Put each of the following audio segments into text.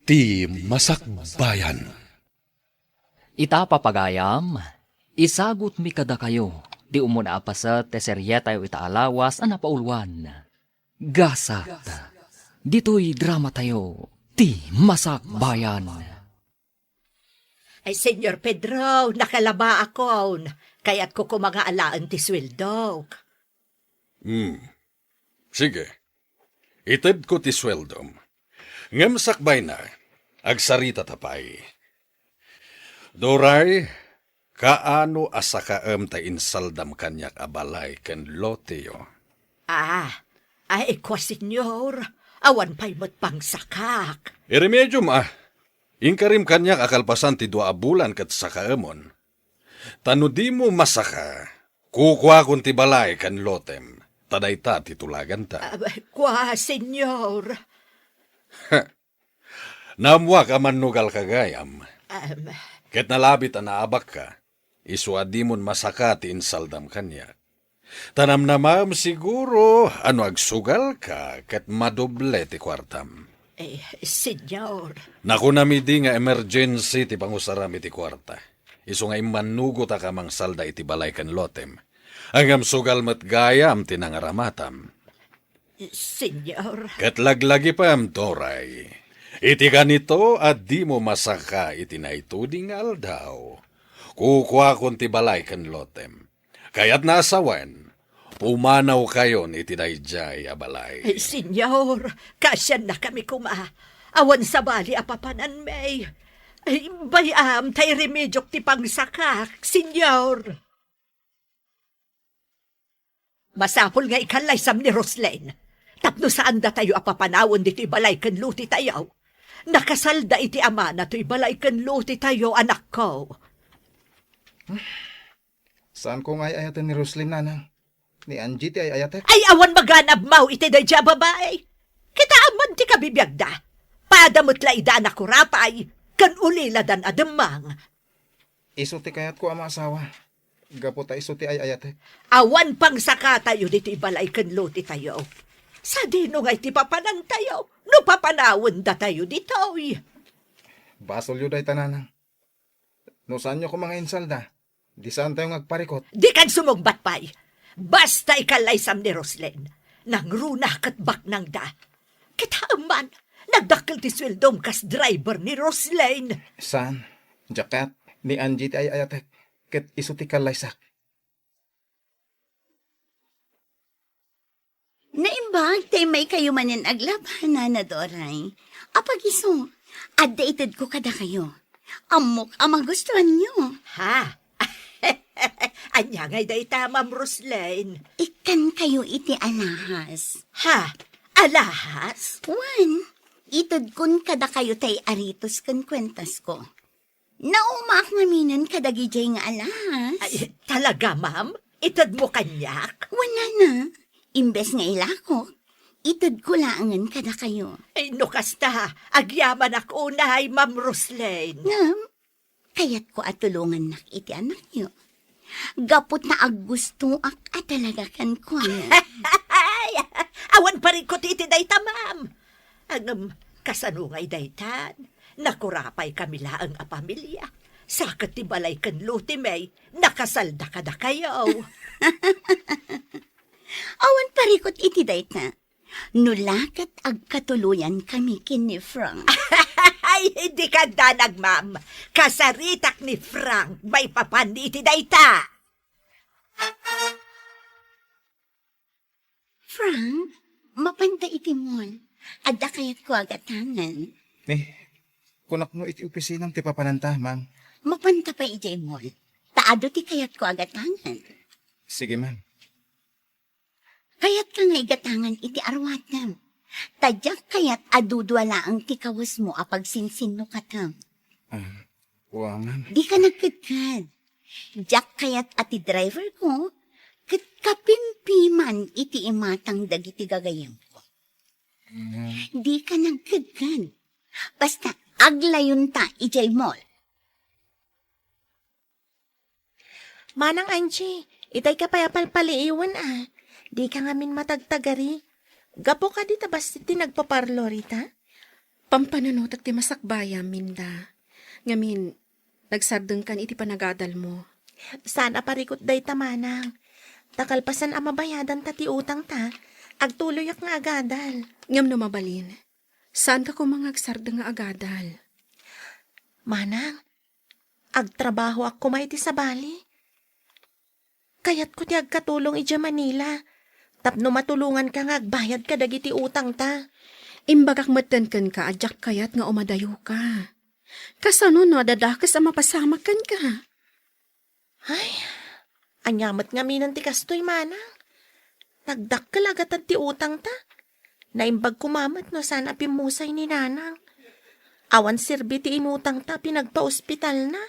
Ti Masakbayan. Ita papagayam, isagot mi kada kayo, di umuna apasat te serye tayo itaalawas ang napaulwan. Gasat, dito'y drama tayo, ti Masakbayan. Ay, Senyor Pedro, nakalaba ako. Kaya't ko mga alaan ti sweldo. Sige, itad ko ti sweldom. Ngam sakbay na, agsarita tapay. Doray, kaano asakaam ta insaldam kanyak abalay ken loteyo. Ay, kwa senyor. Awan pa'y mo't pang sakak. Iremedyo ma, inkarim kanyak akalpasan ti 2 bulan kat sakaamon. Tano di mo masaka, kukwa kun ti balay ken lotem, taday ta titulagan ta. Kwa senyor. Namwa ka manugal kagayam. Um, Ket nalabit ang naabak ka, iswa di mon masaka ti insaldam kanyak. Tanam na ma'am siguro, ano agsugal ka, ket madoble ti kwartam. Senyor. Naku namidi nga emergency ti pangusaram iti kwarta. Isu nga imanugo ta kamang salda iti balay ken lotem. Angam sugal met gayam ti nangaramatam. Senyor. Ket laglagi pam toray. Iti ganito at di mo masaka iti naituding aldaw. Kukwa kon ti balay ken lotem. Kaya't nasawen, pumanaw kayon iti dayjay a balay. Senyor, kasyan na kami kuma. Awan sa bali apapanan may. Ay, bayam, tay remedyok ti pangsakak, senyor. Masapol nga ikalay sam ni Roslyn. Tapno saan da tayo apapanawon dito balay ken luti tayo. Nakasalda iti ama na to'y balay ken luti tayo, anak ko. Saan ko nga ayatan ni Roslyn, nanang? Ni Angie ti ay ayatek? Ay, awan maganab mau iti dadya babae. Kita aman ti kabibiyagda. Padamot laida na kurapay, kan ulila dan adamang. Iso ti kayat ko ama asawa. Gapo ta iso ti ay ayatek. Awan pang saka tayo dito ibalay ken luti tayo. Sa dino nga iti papanan tayo, no papanawon da tayo dito. Basol yu day tananang. No saan nyo ko mga insalda? Di saan tayo ngagparikot? Di kan sumugbat pay. Basta ikalay sam ni Roslyn. Nang runa kat bak nang da. Kita man, nagdakil ti sweldom kas driver ni Roslyn. Saan? Jacket? Ni Angie ti ay ayatek. Ket iso ti kalaysak. Naimbag, tay may kayo manin aglaban na Doray. Apag iso, updated ko kada kayo. Amok ang magustuhan nyo. Ha? Anya ngay day tamam, Roslyn. Ikan kayo iti alahas. Ha? Alahas? Wan, itod kun kada kayo tay aritos kan kwentas ko. Naumak ngaminan kada gijay nga alahas. Ay, talaga, ma'am? Itad mo kanyak? Wala na. Imbes nga ilakok, itod ko laangan kada kayo. Ay, no kasta, agyaman ako unay, Ma'am Roslyn. Ngam, kaya't ko atulungan nak iti anak nyo. Gapot na aggusto at talaga kan ko. Ay, awan pa rin ko iti dayta, ma'am. Ang kasanungay daytan, nakurapay kami laang a pamilya. Sakat ti balay kan luti may, nakasalda kada kayo. Awan parikot iti dayta. Nulakat agkatuluyan kami kin ni Frank. Ay, hindi ka danag, ma'am. Kasaritak ni Frank, may papan iti dayta. Frank, mapanta iti mon. Adda kayat ko agatangan. Kunak no iti opisinang ti papananta, ma'am. Mapanta pa iti mon. Taado ti kayat ko agatangan. Sige, ma'am. Kayat ka nga igatangan iti arwatam. Tadyak kayat adudwala ang tikawas mo apag sinsinno katang. Ma'am. Di ka nagkagkad. Diyak kayat ati driver ko, kat kapimpiman iti imatang dagiti gagayam ko. Di ka nagkagkad. Basta aglayon ta ijay mall. Manang Angie, itay ka payapalpaliiwan Di ka ngamin matagtagari. Gapo ka di tabas ti nagpaparlo rita? Pampanunutak ti masakbayam, Minda. Ngamin, nagsardeng kan iti panagadal mo. Sana parikot day tamanang. Takalpasan ang mabayadan ta ti utang ta. Agtuloy ak nga agadal. Ngam no mabalin, saan ka kumangagsardeng nga agadal? Manang, agtrabaho ako may ti sa bali. Kayat ko ti agkatulong ija Manila. Tapno matulungan ka nga agbayad ka dagiti utang ta. Imbagak matenken ka, adyak kayat nga umadayo ka. Kasano no, dadakas ang mapasamakan ka. Ay, anyamat nga minan ti kastoy manang. Nagdakkel agad ti utang ta. Naimbag kumamat no sana pimusay ni nanang. Awan sirbi ti inutang ta pinagpa-ospital na.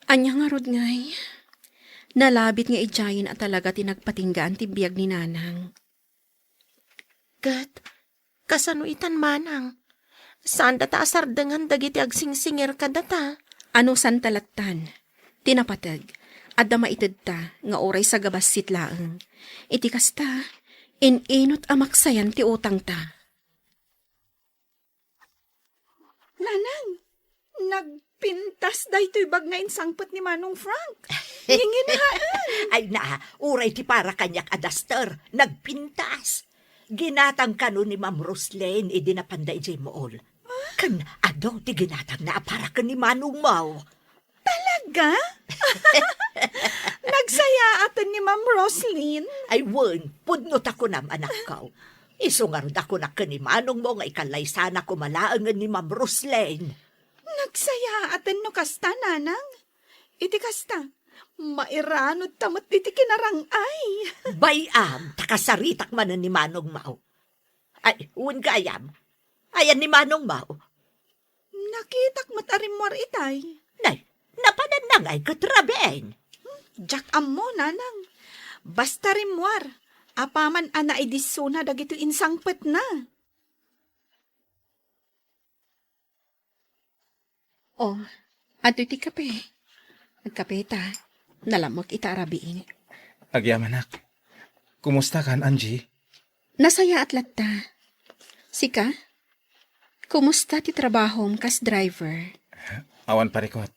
Anya nga rod ngay. Nalabit nga ijayin at talaga tinagpatinggaan ti biyag ni nanang. Gat, kasano itan manang? Saan data asardengan dagiti agsingsingir ka data? Ano san talatan? Tinapatag. Adda maitid ta nga oray sa gabas sitlaang. Iti kasta, inot amaksayan ti utang ta. Nanang, nagpintas daytoy bag nga insangpet ni Manong Frank. Nginginahaan. Ay na, uray ti para kanyak adaster, nagpintas. Ginatang kano ni Ma'am Roslyn, idinapanday jay mool. Kan, ado, ti ginatang na para ka ni Manong Mau. Talaga? Nagsaya atin ni Ma'am Roslyn. Ay wen, pudnot ako nam anak ko. Isungarod ako na ka ni Manong mo nga ikalay sana kumalaangan ni Ma'am Roslyn. Nagsaya atin no kasta, nanang. Iti kasta, mairanod tamot iti kinarangay. Bayam, takasaritak man ni Manong Mau. Ay, uwan gayam. Ayan ni Manong Mau. Nakitak matarimwar itay. Nay, napanan na nga'y katraben. Jak ammo, nanang. Basta rimwar. Apaman ana idisuna dagito insangpet na. Oh, ato iti kape. Nagkape ta. Nalamok ita arabiin. Agyaman nak. Kumusta kan, Angie? Nasaya at latta. Sika? Kumusta ti trabahom kas driver? Awan parikot.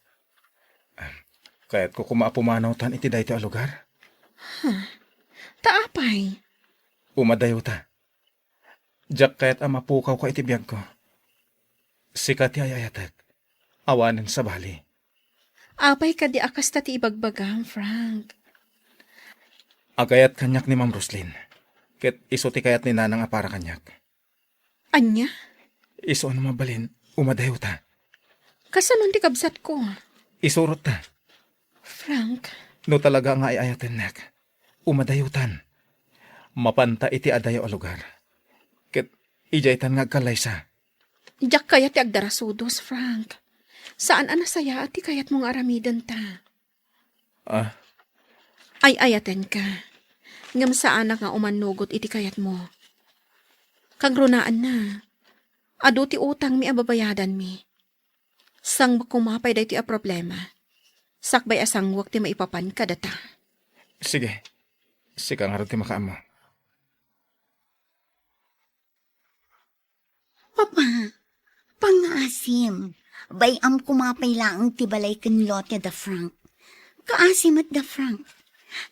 Kaya't ko kumaapumanaw tan iti dayto a lugar. Taapay. Umadayo ta. Jak kaya't mapukaw ko iti biyag ko. Sikat ti ayayatek. Awanin sa bali. Apay ka di akas ta ti ibagbagam, Frank. Agayat kanyak ni Ma'am Roslyn. Ket iso ti kayat ni nanang a para kanyak. Anya? Iso ano mabalin, umadayo ta. Kasanon ti kabsat ko? Isurot ta. Frank, No talaga nga ayayaten nek. Umadayutan. Mapanta iti adayo a lugar. Ket ijaytan nga kalaysa. jak kayat ti agdarasudos, Frank. Saan anasaya at ti kayat mong aramidan ta? Ah, Ay ayaten ka. Ngam saan nga umanugot iti kayat mo. Kagrunaan na. Ado ti utang mi ababayadan mi. Sang kumapay da iti a problema. Sakbay asang wak ti maipapan ka data. sige. Sika nga rin ti makaamo. Papa, pangaasim. Bayam kumapay lang ti balay ken lote da Frank. Kaasim at da Frank.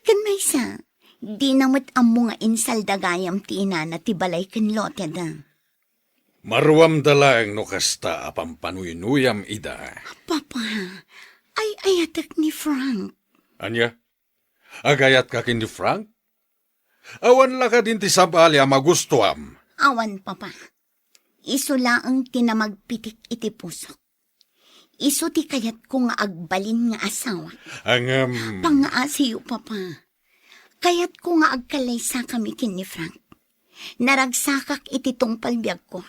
Ken maysa, di namot ammo nga insal dagayam ti inana ti balay ken lote da. Maruam dalang no kasta apampanuyunuyam ida. Papa, ay ayatek ni Frank. Anya? Agayat ka kin ni Frank? Awan la ka din ti sabali a magustuam. Awan, Papa. Iso laang tinamagpitik iti pusok. Iso ti kayat ko nga agbalin nga asawa. Ang, Pangaasiyo, Papa. Kayat ko nga agkalaysa kami kin ni Frank. Naragsakak iti tungpalbiag ko.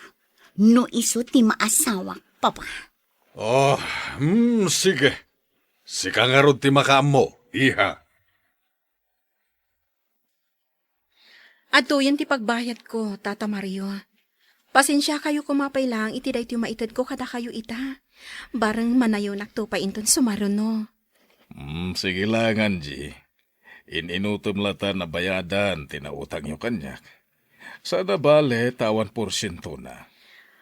No iso ti maasawak, Papa. oh, sige. Sika nga ron ti makaamo, iha. Ato yan ti pagbayad ko, Tata Mario. Pasensya kayo kumapay lang, iti da iti maitad ko kada kayo ita. Barang manayo nakto pa inton sumaron no. Sige lang, Angie. Ininutom lata na bayadan, tinautang yung kanyak. Sana bale, tawan porsyento na.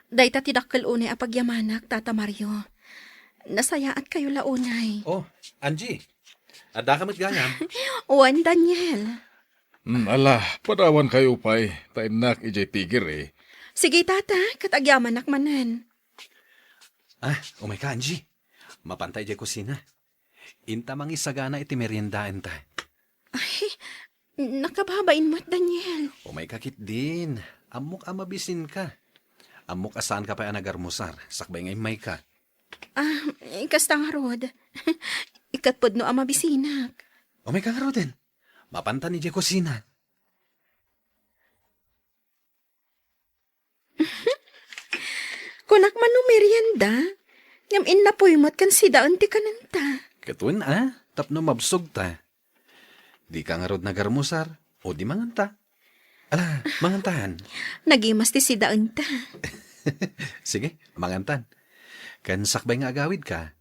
Dayta tidakkel unay apagyamanak, Tata Mario. Nasayaat kayo launay. Oh, Angie. Ada ka matgayam. Uwan, Daniel. Ala, padawan kayo pa'y. Tainak ijay tigir eh. Sige, Tata, katagyaman manan. Umay ka, Angie. Mapantay jay kusina. Inta mang isagana iti meriendaan ta. Ay, nakababain mo't, Daniel. Umay kakit din. Amok amabisin ka. Amok asaan ka pa anagarmusar. Sakbay ngay may ka. Kasta nga, Rod. Ikatpod no ama bisinak. Umay ka nga din. Mapanta ni jay kusina. Kunak man no merienda. Ngam na po'y kan si daan ti kananta. Katun tapno mabsog ta. Di ka nga rod nagarmusar. O di manganta. Ala, mangantahan. Nagimas ti si daan ta. Sige, mangantan. Kan sakbay nga agawid ka.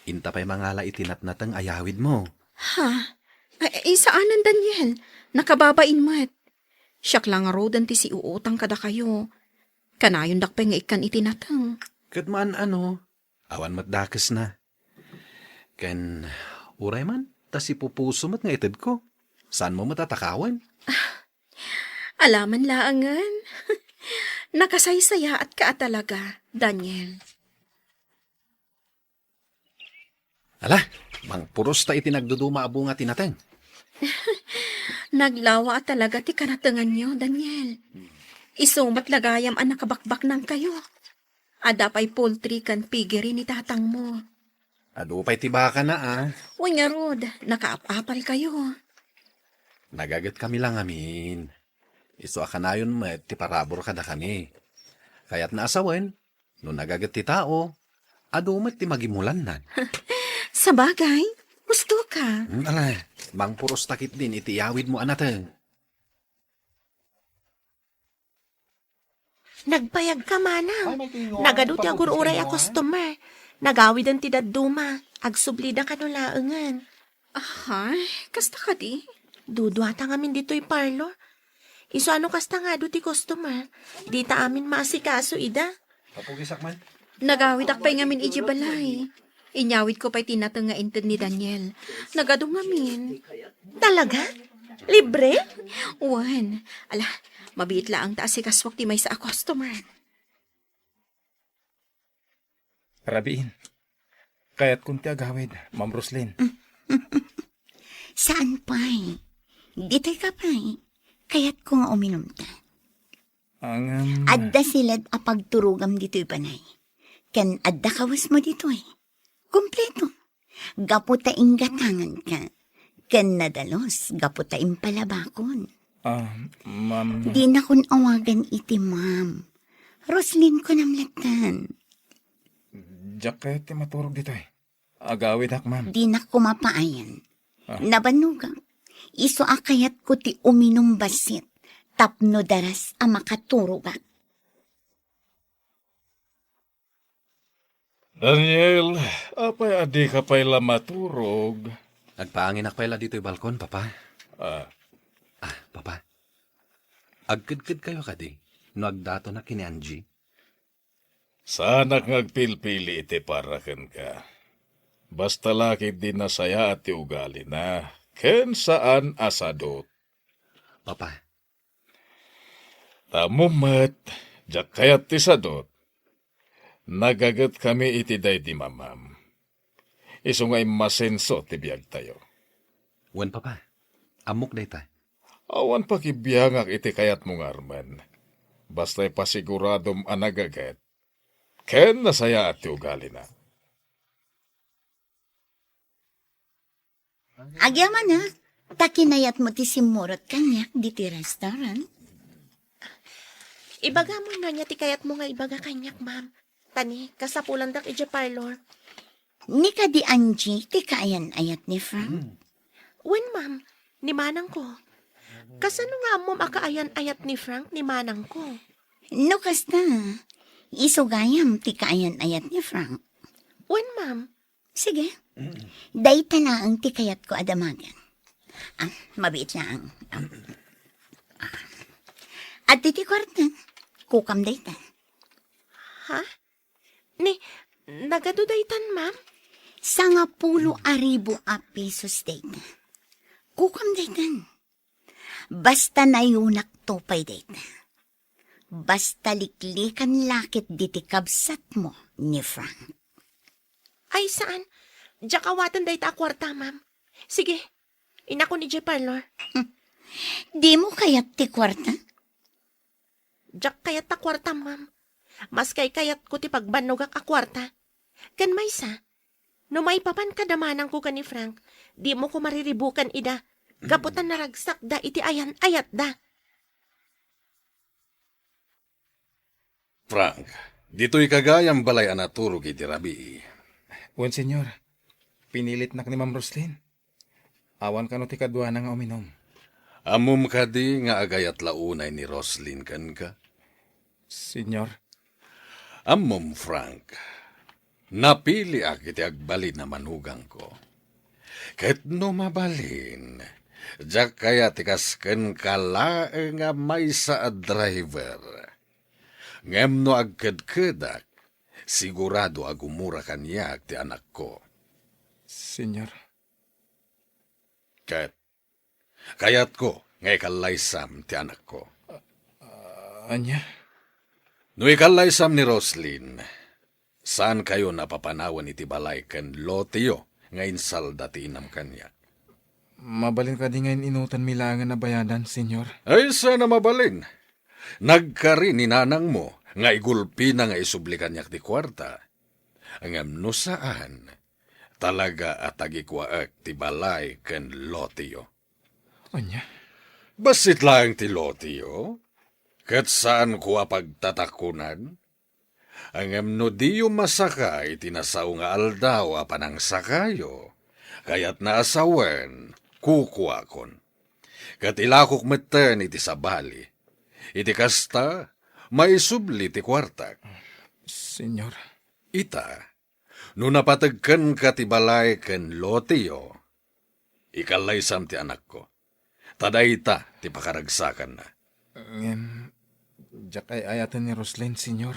Inta pa'y mangala itinatnatang ayawid mo. Ha? Ay, saanan, Daniel? Nakababain mo't. Siyak lang nga rodan ti si uutang kada kayo. Kanayon dakpay nga ikan itinatang. Katmaan awan matdakas na. Kan, uray man, tas ipupuso mo't nga itid ko. Saan mo matatakawan? Alaman laangan. Nakasaysaya at kaa talaga, Daniel. Ala, mang puros ta itinagduduma abo nga tinateng. Naglawa at talaga ti kanatangan nyo, Daniel. Isumat lagayam ang nakabakbak ng kayo. Ada pa'y poultry kan pigiri ni tatang mo. Ado pa'y tibaka na Uy nga, Rod, nakaapapal kayo. Nagagat kami lang amin. Iso akanayon met ti parabor kada kami. Kaya't naasawen, no nagagat ti tao, ado met ti magimulan na. Sa bagay, gusto ka. Ala, bang puros takit din itiyawid mo anateng. Nagpayag ka, Manang. Nagado ti agururay a customer. Nagawid ang tidaduma. Agsublida ka no laangan. Ay, kasta ka di? Duduata ngamin dito'y parlor. Iso ano kasta nga do ti customer. Di ta amin maasikaso, ida. Papugisak man. Nagawid akpay ngamin ijibalay. Inyawid ko pa'y tinatang nga inted ni Daniel. Nagado ngamin. Talaga? Libre? Uwan. Ala, mabiit la ang taas si kaswak ti may sa customer. Rabiin. Kaya't kunti agawid, Ma'am Roslyn. Saan pa'y? Ditay ka pa'y. Kaya't ko nga uminom ta. Ang... Adda silad apagturugam dito'y panay. Kan adda kawas mo dito'y. Kompleto. Gaputaing gatangan ka. Kan nadalos, gaputaing palabakon. Ma'am... Di na kun awagan iti, ma'am. Roslyn ko namlatan. Jacket maturog dito eh. Agawid hak, ma'am. Di na kumapaayan. Nabanugang. Iso akayat ko ti uminom basit. Tapno daras a makaturugak. Daniel, apay adi ka pa'y lamaturog. Nagpaangin akpela dito'y balkon, papa. Papa. Agkid-kid kayo kadi. No agdato na kini Angie. Sana ngagpilpili iti parakan ka. Basta laki din na saya at ugali na. Ken saan asadot. Papa. Tamumat, jak kayat ti sadot. Nagagat kami iti day di mamam. Iso nga masenso ti biyag tayo. Wan, papa. Amok day ta. Awan pakibiyangak iti kayat mong arman. Basta'y pasiguradom anagagat. Ken nasaya at ti ugali na. Agyaman na. Takinayat mo ti simurot kanyak di ti restaurant. Ibaga mo na niya ti kayat mo nga ibaga kanyak, ma'am. Tani, kasapulan dak ija parlor. Ni ka di Angie, ti kaayan ayat ni Frank. Wen, ma'am, ni manang ko. Kasano nga mo makaayan-ayat ni Frank ni manang ko? No kasta, isugayam ti kaayan ayat ni Frank. Wen, ma'am. Sige, dayta na ang ti kayat ko adamagan. Mabiit lang. At ti kwarta, kukam dayta. Ha? Ni, nagadudaytan, ma'am? Sa nga 10,000 a pesos dayta. Kukam daytan. Basta nayunak topay dayta. Basta liklikan lakit diti kabsat mo ni Frank. Ay, saan? Diyak awatan dayta kwarta, ma'am. Sige, inako ni J. Parlor. Di mo kayat ti kwarta? Diyak kayat ta kwarta, ma'am. Mas kayat ko ti pagbanogak a kwarta. Kan may sa, no may papan kadamanang ko ka ni Frank, di mo ko mariribukan ida. Gaputan naragsak da iti ayat da. Frank, dito'y kagayang balay anaturog iti rabi. Wan, senyor. Pinilit nak ni Ma'am Roslyn. Awan ka no ti kadwa na nga uminom. Amum ka di nga agayat launay ni Roslyn kan ka. Senyor, Amum, Frank, napili ak iti agbali na manugang ko. Kahit no mabalin, jak kaya tikasken kalae nga may sa driver. Ngem no agkedkedak, sigurado agumura kanya ti anak ko. senyor. Kayat ko, ngay kalaysam ti anak ko. Anya? No ikalaysam ni Roslyn, saan kayo napapanawan iti balay ken lotiyo ngayon salda ti inam kanya? Mabalin ka di ngayon inutan milangan na bayadan, senyor. Ay, sana mabalin. Nagkari ni nanang mo, nga igulpi na nga isublikan niya ti kwarta. Ang no saan, talaga at agikwaak ti balay ken lotiyo. Anya? Basit lang ti lotiyo? Kat saan ko pagtatakunan? Ang no diyo masakay, tinasaw nga aldaw apanang sakayo. Kaya't naasawen, kukuakon. Kat ilakok meten iti sabali. Iti kasta, maisubli ti kwartak. Senyor. Ita, no napatagkan ka ti balay ken lotiyo, ikalaysam ti anak ko. Tadayta ti pakaragsakan na. Jak ay ayatan ni Roslyn, senyor.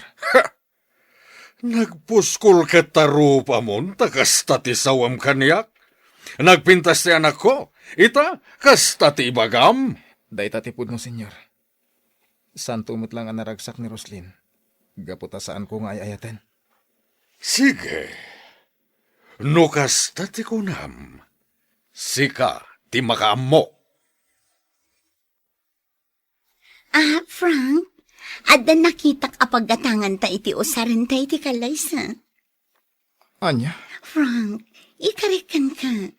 Nagpuskol ka tarupa mon, takasta ti sawam kanyak. Nagpintas ti anak ko, ita, kasta ti ibagam. Dayta tipod no, senyor. Saan tumot lang ang naragsak ni Roslyn? Gaputa saan ko nga ay ayatan? Sige, no kasta ti kunam, sika ti makaammo. Frank, ada nakitak apagatangan ta iti usarin ta iti kalaysa. Anya? Frank, ikarikan ka.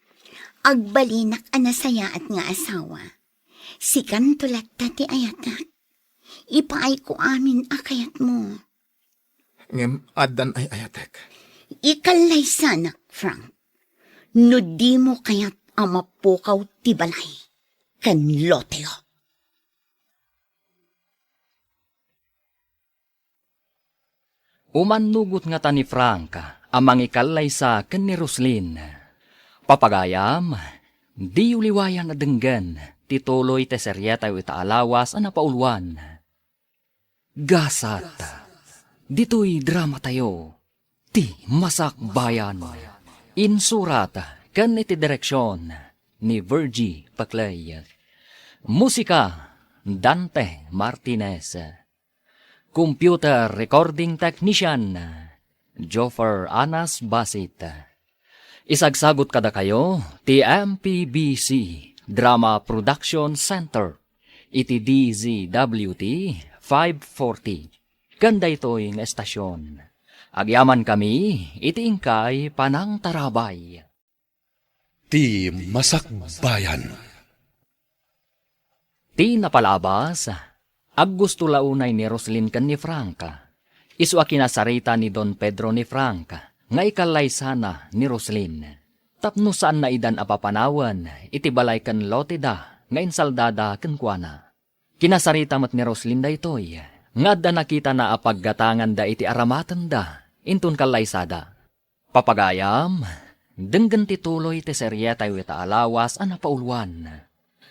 Agbalinak anasaya at nga asawa. Sikan tulat ta ti ayatak. Ipaay ko amin akayat mo. Ngem adan ay ayatek. Ikalaysa na, Frank. No di mo kayat amapukaw ti balay. Kan loteo. Umanugot nga ta ni Frank, amang ikalaysa ken ni Roslyn. Papagayam, di uliwayan na denggan, tituloy te seryeta ita alawas ang napauluan. Gasat, dito'y drama tayo, ti masak bayan. Insurat, ken iti direksyon, ni Virgie Paclay. Musika, Dante Martinez. Computer Recording Technician, Joffer Anas Basit. Isagsagot kada kayo, TMPBC Drama Production Center, iti DZWT 540. Ganda ito'y nga estasyon. Agyaman kami, iti ingkay Panang Tarabay. Ti Masakbayan. Ti napalabas, gusto launay ni Roslyn ken ni Franca. Isu a kinasarita ni Don Pedro ni Franca, nga ikalay sana ni Roslyn. Tapno saan na idan apapanawan, iti balay ken lote da, nga insaldada ken kuana. Kinasarita mat ni Roslyn da itoy, nga da nakita na apaggatangan da iti aramatan da, intun kalaysada. Papagayam, denggan tituloy ti seryeta ita alawas ang napauluan.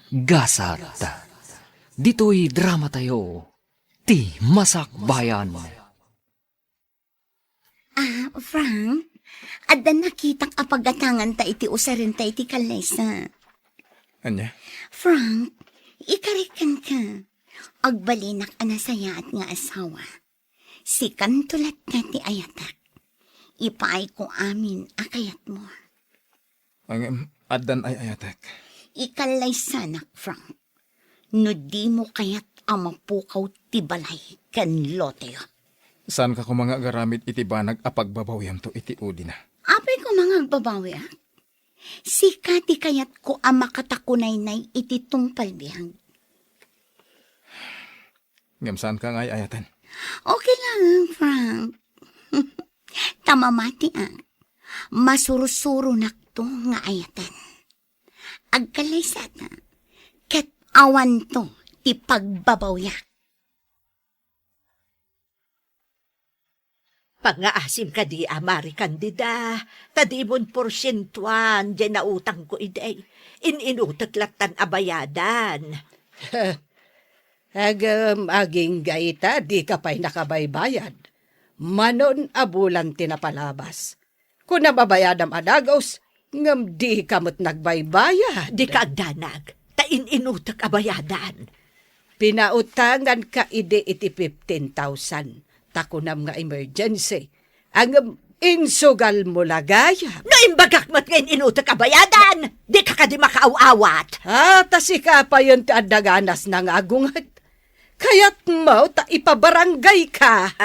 Gasat. Dito'y drama tayo, ti Masakbayan. Frank, adda nakitang apagatangan ta iti usarin ta iti kalaysa. Anya? Frank, ikarikan ka. Agbalinak anasaya at nga asawa. Si kantulat ka ti ayatak. Ipaay ko amin akayat mo. Ang adan ay ayatek. Ikalaysa nak, Frank. No di mo kayat amapukaw ti balay kan loteo. Saan ka ko mga garamit iti banag apagbabawyam to iti udi na? Apay ko mga agbabawi ah. Si Kati kayat ko ang makatakunay-nay iti tungpalbihang. Ngam saan ka nga ay ayatan? Okay lang, Frank. Tamamati ang masurusuro nakto nga ayatan. Agkalaysata, ket awan to ti pagbabawyak. Pangaasim ka di amari kandida, tadimon porsyentuan, dyan na utang ko iday. Inutak latan abayadan. Aging gaita, di ka pa'y nakabaybayad. Manon abulan tinapalabas. Kung nababayadam adagos, ngam di kamot nagbaybayad. Di ka agdanag, inutak abayadan. Pinautangan ka ide iti 15,000. Takunam nga emergency. Ang insugal mo lagaya. Naimbagak mo't ngayon inutak abayadan. Di ka di makaaw-awat. Tasi ka pa yun ti adaganas ng agungat. Kaya't mo ta ipabarangay ka.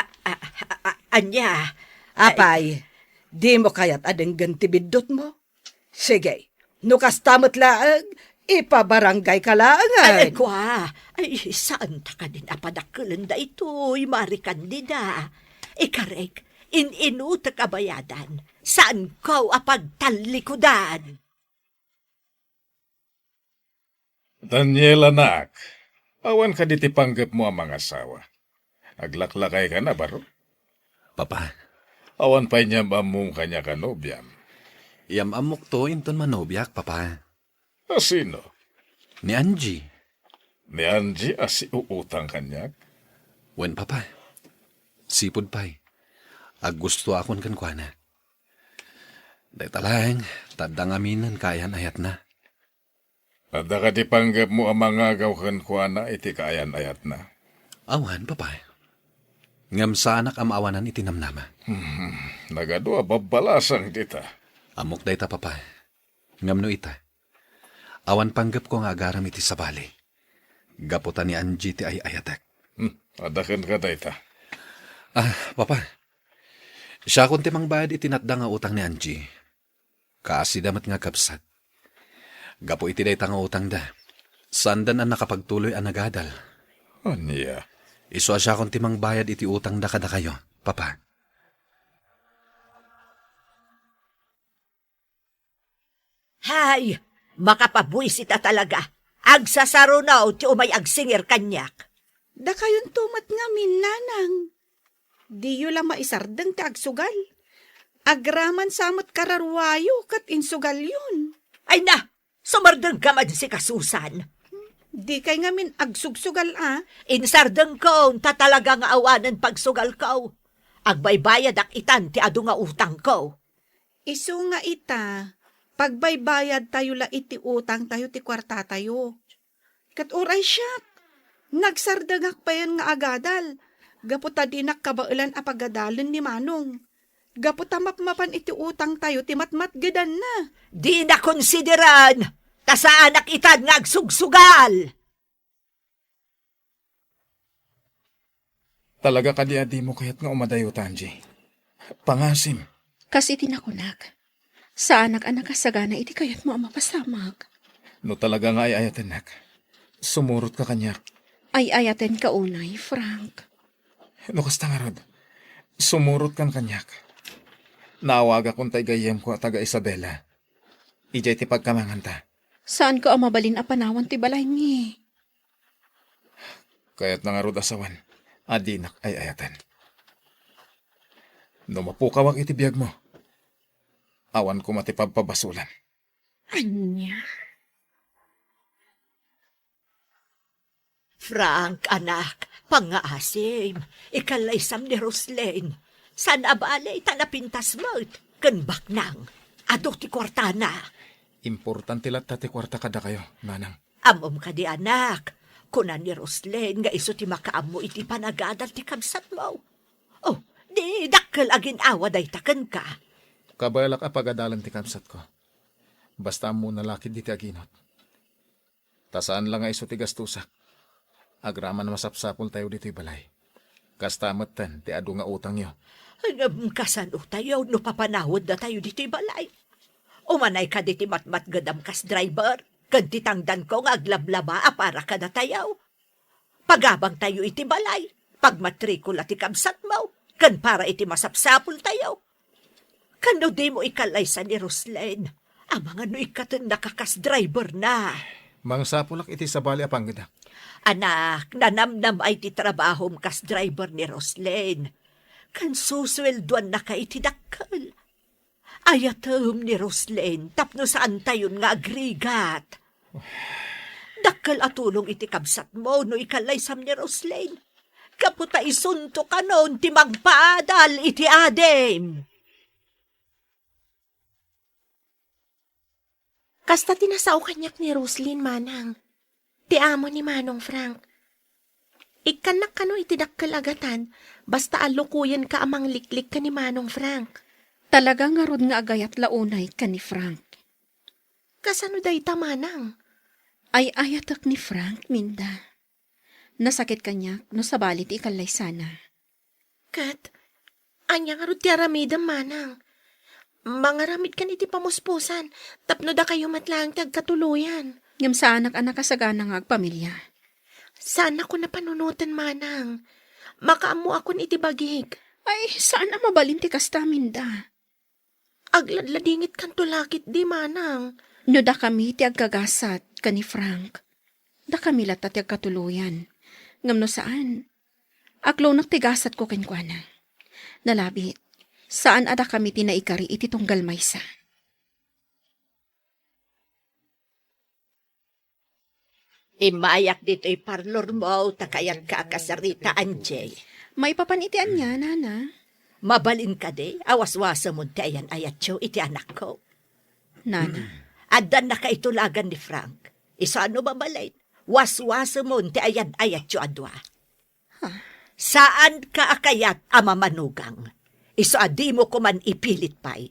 Anya? Apay, di mo kaya't adeng gantibidot mo? Sige, nukastamot laang, ipabarangay ka laangan. Ay, kwa. Ay, saan ta ka din apadakulan da ito'y mari kandida. Ikarek, inutak abayadan. Saan ko apagtalikudan? Daniel, anak, awan ka diti panggap mo ang mga asawa. Aglaklakay ka na, baro? Papa, Awan pa niya among kanya kanobyam. iyam amok to inton manobyak, papa. Sino? Ni Angie. Ni Angie asi uutang kanyak? Wen, papa. Sipod pa'y. Ag gusto akon kan kuana. Day talang, tadang aminan kayan ayat na. Ada ka di panggap mo ang mga gawkan ko na iti kaayan ayat na. Awan, papa. Ngam sa anak amawanan itinamnama. Nagadua babalasang dita. Amok day ta, papa. Ngam no ita. Awan panggap ko nga agaram iti sabali. Gaputan ni Angie ti ay ayatek. Adakan ka dita. Papa. Siya kung timang bayad itinatda nga utang ni Angie. Kaasi damat nga kapsat. Gapo iti day nga utang da. Sandan ang nakapagtuloy ang nagadal. Anya? Iso siya kung timang bayad iti utang da kada kayo, papa. Hay, makapabuisit ta talaga. Agsasaro na ti umay agsingir kanyak. Da kayon tumat nga minanang. Di yu lang maisardeng ti agsugal. Agraman samot kararwayo kat insugal yun. Ay na, sumardeng ka man si kasusan. Di kay ngamin agsugsugal Insardeng ko, tatalaga nga awanan pagsugal ko. Agbaybayad ak itan ti adu nga utang ko. Isu nga ita, pagbaybayad tayo la iti utang tayo ti kwarta tayo. Kat uray siyak, nagsardagak pa yan nga agadal. Gaputa dinak kabailan apagadalan ni Manong. Gaputa mapmapan iti utang tayo ti matmat gadan na. Di na konsideran, ta anak itan nga agsugsugal. Talaga ka di mo kayat nga umadayo, Tanji. Pangasim. Kasi tinakunak. Sa anak-anak kasagana iti kayat mo ang mapasamag. No talaga nga ay ayatan nak. Sumurot ka kanyak. Ay ayaten ka unay, Frank. No kasta nga rod. Sumurot kan kanyak. Naawaga kong taygayem ko taga Isabela. Ijay ti pagkamangan ta. Saan ko ang mabalin a panawan ti balay ni? Kaya't nga rod asawan. Adinak ay ayatan. No mapukawak iti biyag mo. Awan ko matipagpabasulan. Anya? Frank, anak, pangaasim, ikalaysam ni Roslyn. San abalay tanapintas mo, kanbak nang, ado ti kwartana. Importante lat ti kwarta kada kayo, manang. Amom ka di anak, kunan ni Roslen nga iso ti makaam mo iti panagadal ti kabsat mo. Oh, di dakkel agin awa day taken ka. Kabalak a pagadalan ti kamsat ko. Basta mo nalakid di ti aginot. Tasaan lang nga iso ti gastusak. Agraman masapsapol tayo dito balay. Kastamat tan ti adu nga utang yo. Kasano tayo no papanawod na tayo dito'y balay. Umanay ka diti matmat gadam kas driver. Kanti tangdan ko nga aglablaba para ka na tayo. Pagabang tayo iti balay. Pagmatrikula ti kamsat mo. Kan para iti masapsapol tayo. Kano di mo ikalaysa ni Roslen. Amang ano ikatan nakakas driver na. Mang sapulak iti sabali apang gada. Anak, nanamnam ay ti trabahom kas driver ni Roslen. Kan susweldoan na ka iti dakkel. Ayatom ni Roslen, tapno saan tayon nga agrigat. Dakkel atulong iti kabsat mo no ikalaysam ni Roslen. Kaputa isunto ka noon ti magpaadal iti adem. Kasta tinasaw kanyak ni Roslyn, manang. Ti amo ni Manong Frank. Ikanak kano iti dakkel agatan, basta alukuyan ka amang liklik ka ni Manong Frank. Talaga nga rod nga agayat launay ka ni Frank. Kasano day ta, manang? Ay ayatak ni Frank, Minda. Nasakit kanya no sabalit ikalay sana. Kat, anya nga rod ti aramidam, manang. Mangaramid ka iti pamuspusan, tapno da kayo matlang tagkatuluyan. Ngam sa anak-anak kasagana nga agpamilya. Sana ko napanunutan, manang. Makaamu akon iti bagig. Ay, sana mabalinti kasta, Minda. Agladladingit kan tulakit di, manang. No da kami ti agkagasat ka ni Frank. Da kami lata ti agkatuluyan. Ngam no saan? Aglo tigasat ko kenkwana. Nalabit. Saan ada kami tinaikari iti tunggal maysa? Imayak dito'y parlor mo, takayang ka kasarita, Anjay. May papanitian niya, nana. Mabalin ka di, awaswasa mo tayan ayatyo iti anak ko. Nana. Adan na kaitulagan ni Frank. Isano babalay? Waswasa mo ti ayan ayatyo adwa. Saan ka akayat amamanugang? Iso adi mo ko man ipilit pa'y.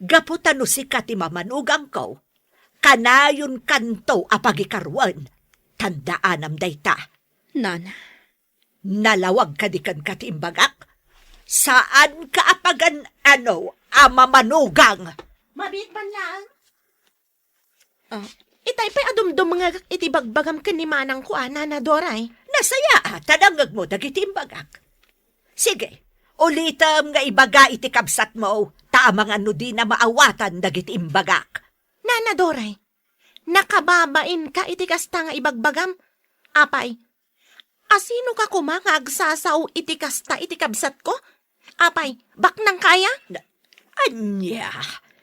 Gaputan no si kati mamanugang ko. Kanayon kanto apagikarwan. Tandaanam dayta. Nana. Nalawag ka di kan katimbagak. Saan ka apagan amamanugang? Mabit man lang. Oh. Itay pa'y adumdum mga iti bagbagam ka ni manang ko, Nana Doray. Nasaya, tanangag mo dagitimbagak. Sige. Ulitam nga ibaga iti kabsat mo, tamang ano di na maawatan dagiti imbagak. Nana Doray, nakababain ka iti kasta nga ibagbagam? Apay, asino ka kumangag sasaw iti kasta iti kabsat ko? Apay, baknang kaya? Anya,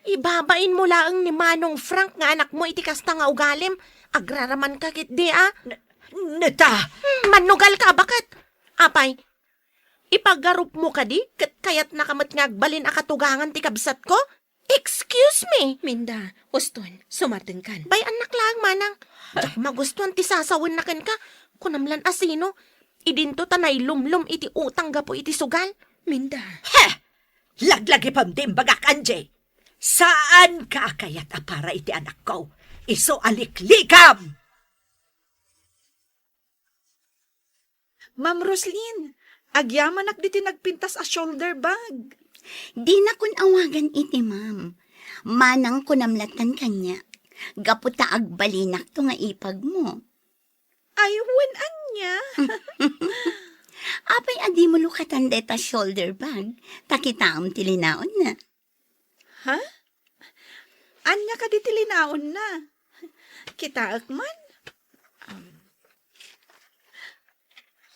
Ibabain mo laang ni Manong Frank nga anak mo iti kasta nga ugalim. Agraraman ka kit di, neta! Manugal ka, bakit? Apay, ipagarup mo ka di, kayat nakamat nga agbalin akatugangan ti kabsat ko? Excuse me! Minda, uston, sumarting kan. Bay anak lang, manang. Jak magustuhan ti sasawin na kan ka. Kunamlan asino. Idinto tanay lumlum iti utang gapo iti sugal. Minda. Heh! Laglagi pam dimbagak, Anjay. Saan ka kayat para iti anak ko? Iso aliklikam! Ma'am Roslyn, agyaman ak diti nagpintas a shoulder bag. Di na kun awagan iti, ma'am. Manang kunamlatan kanya. Gaputa agbalinak to nga ipag mo. Ay, wen anya. Apay adi mo lukatan deta shoulder bag. Takitaam tilinaon na. Ha? Anya ka diti linaon na. Kitaak man.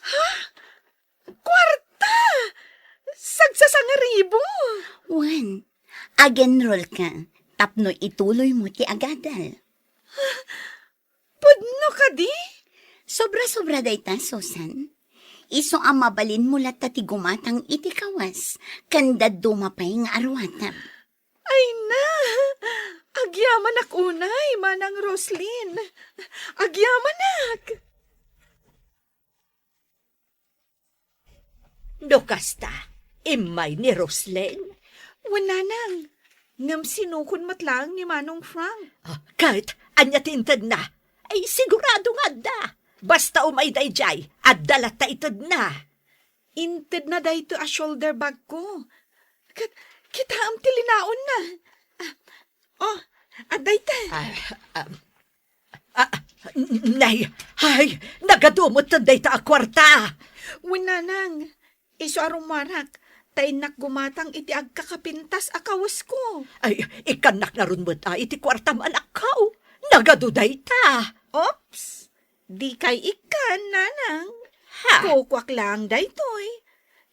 Ha? Kwarta! Sagsasangaribo! Juan, agenroll ka. Tapno ituloy mo ti agadal. Pudno ka di? Sobra-sobra dayta, Susan. Iso ang mabalin mo lat ti gumatang iti kawas, kanda dumapay nga arwatam. Ay na! Agyaman ak unay, Manang Roslyn. Agyaman ak! No kasta, imay ni Roslyn. Wala nang. Ngam sinukon matlang ni Manong Frank. Kahit anya tintad na, ay sigurado nga da. Basta umay dayjay, at dalat ta itad na. Inted na dahito a shoulder bag ko. Kita am tilinaon na. Aday ta. Nay, ay, nagadumot ta dayta a kwarta. Winanang, iso arumarak, tainak gumatang iti agkakapintas akawas ko. Ay, ikanak na ron mo ta, iti kwarta man akaw. Nagaduday ta. Ops! Di kay ikan, nanang. Ha? Kukwak lang daytoy.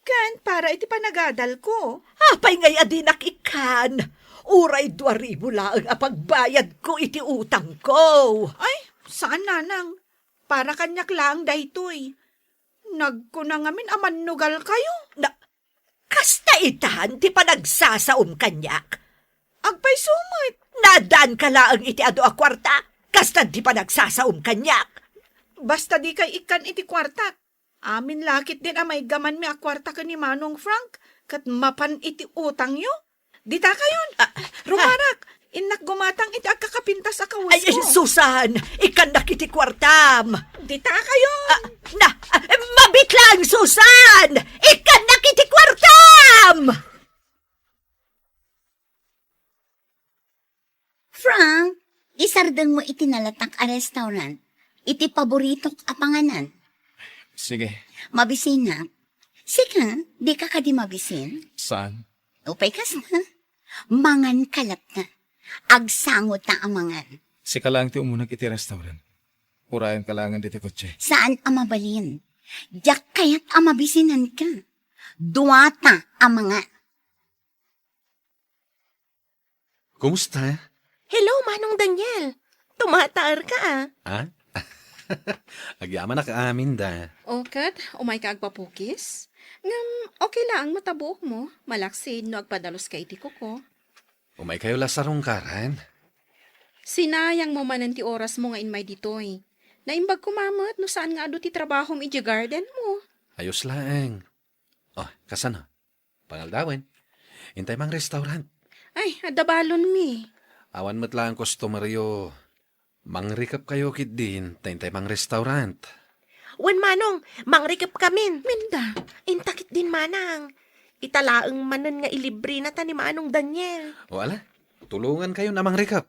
Kan para iti panagadal ko. Apay ngay adinak ikan. Uray 2,000 laang apagbayad ko iti utang ko. Ay, saan nanang? Para kanyak lang daytoy. Nagkunangamin amanugal kayo. Kasta itan, ti panagsasaom kanyak. Agpay sumit. Nadan ka laang iti ado a kwarta. Kasta di panagsasaom kanyak. Basta di kay ikan iti kwarta. Amin lakit din amay gaman mi a kwarta ka ni Manong Frank. Kat mapan iti utang yo. Dita kayon. Rumarak. Inak gumatang iti agkakapintas a kawas Ay, ko. Susan, ikan nakiti kwartam. Dita kayon. Mabit lang, Susan! Ikan nakiti kwartam! Frank, isardeng mo iti nalatak a restaurant. Iti paboritong apanganan. Sige, Mabisin na. Sika, di ka kadi mabisin? saan? Upay kas na. Mangan kalat na. Agsangot na amangan. Sika lang ti umunag iti restaurant. Urayan kalangan diti kotse. Saan amabalin? Diyak kaya't amabisinan ka. Duwata amangan. Kumusta? Hello, Manong Daniel. Tumataar ka ah. Ha? Agyaman na kaamin da. Kat, umay ka agpapukis? Ngam, okay lang, matabuok mo. Malaksid no agpadalos ka iti ko. Umay kayo lasarong karan. Sinayang mo man ti oras mo nga inmay ditoy. Naimbag kumamat no saan nga ado ti trabaho iti garden mo. Ayos laeng. Oh, kasano? Pangaldawin. Intay mang restaurant. Ay, adabalon mi. Awan mo't lang customeryo. Mangrikap kayo kit din. Tayntay mang restaurant. Wan Manong, mangrikip kamin. Minda. Intakit din Manang. Italaang manan nga ilibre na ta ni Manong Daniel. O ala, tulungan kayo na mangrikap.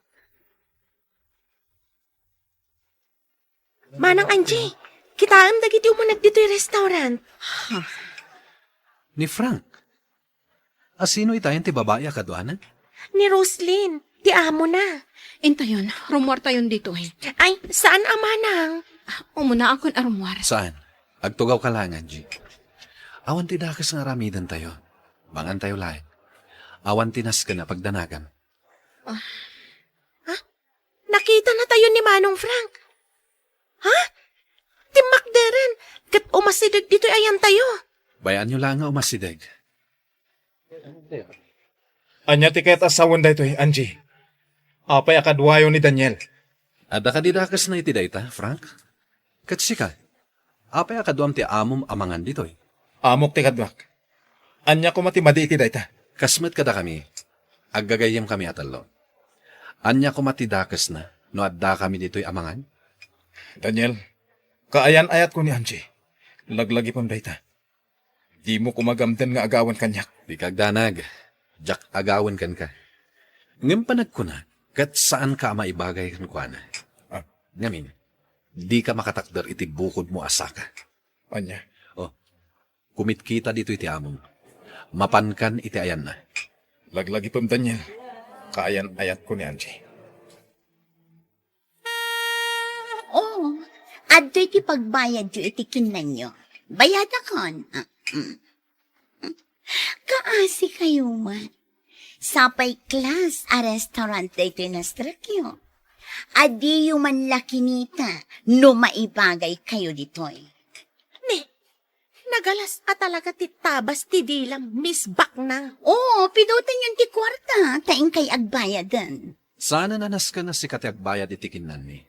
Manang Angie, kita ang dagiti umunag dito yung restaurant. Ni Frank. Asino itayin ti babae kadwanan? Ni Roslyn, ti amo na. Intayon, rumor tayon dito eh. Ay, saan ang Manang? Umuna akong arumwar. Saan? Agtugaw ka lang, Angie. Awan ti dakas nga ramidan tayo. Bangan tayo lain. Awan tinas ka na pagdanagan. Nakita na tayo ni Manong Frank. Ha? Timak deren. Kat umasidag dito ayan tayo. Bayaan nyo lang nga umasideg. Anya ti kahit asawan da ito Angie. Apay akadwayo ni Daniel. Ada ka di dakas na iti dayta, Frank? Katsika, apay akaduam ti amom amangan ditoy. Amok ti kadwak. Anya ko matimadi iti dayta. Kasmet kada kami. Aggagayam kami atalo. Anya ko matidakas na, no adda kami dito'y amangan? Daniel, kaayan-ayat ko ni Angie. Laglagi pang dayta. Di mo kumagamten nga agawan kanyak. Di kagdanag. Jak agawan kan ka. Ngem panag ko na, kat saan ka maibagay kan kwa na. Ngamin, di ka makatakder iti bukod mo asaka. Anya, Kumit kita dito iti amom. Mapankan iti ayan na. laglagi pang Daniel. Kaayan-ayat ko ni Angie. Oo, adto iti pagbayad yu iti kinan nyo. Bayad akon. Kaasi kayo man. Sapay class a restaurant dito inastrakyo. Adi man lakinita no maibagay kayo ditoy. Nagalas at talaga ti tabas ti dilam, Miss Baknang. Oo, pidutan yung ti kwarta, taing kay agbayadan. Sana nanas ka na si katiagbayad itikinan ni.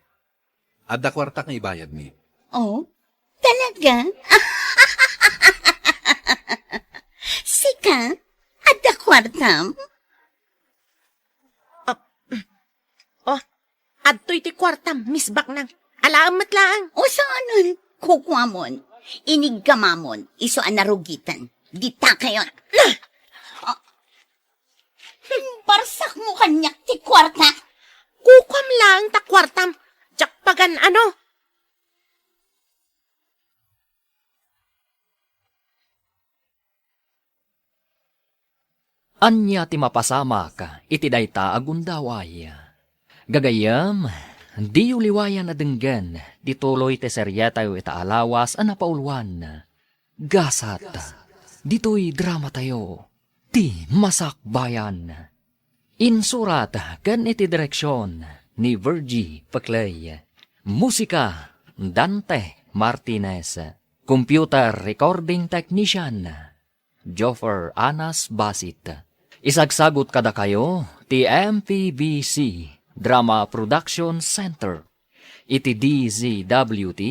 Adda kwarta kang ibayad ni. Oh, talaga? Sika, adda kwartam? Oh, adto'y ti kwartam, Miss Baknang. Alamat lang. O saanon? Kukwamon, iniggamamon, iso anarugitan. Dita kayon. Barsak mo kanyak ti kwarta. Kukwam lang ta kwartam. Jakpagan ano? Anya ti mapasama ka, iti dayta agundaway. Gagayam, di uliwayan na denggan, di tuloy te serya tayo itaalawas a napaulwan. Gasat, dito'y drama tayo, ti masakbayan. Insurat kan iti direksyon ni Virgie Paclay. Musika, Dante Martinez. Computer Recording Technician, Joffer Anas Basit. Isagsagot kada kayo, ti MPBC Drama Production Center. Iti DZWT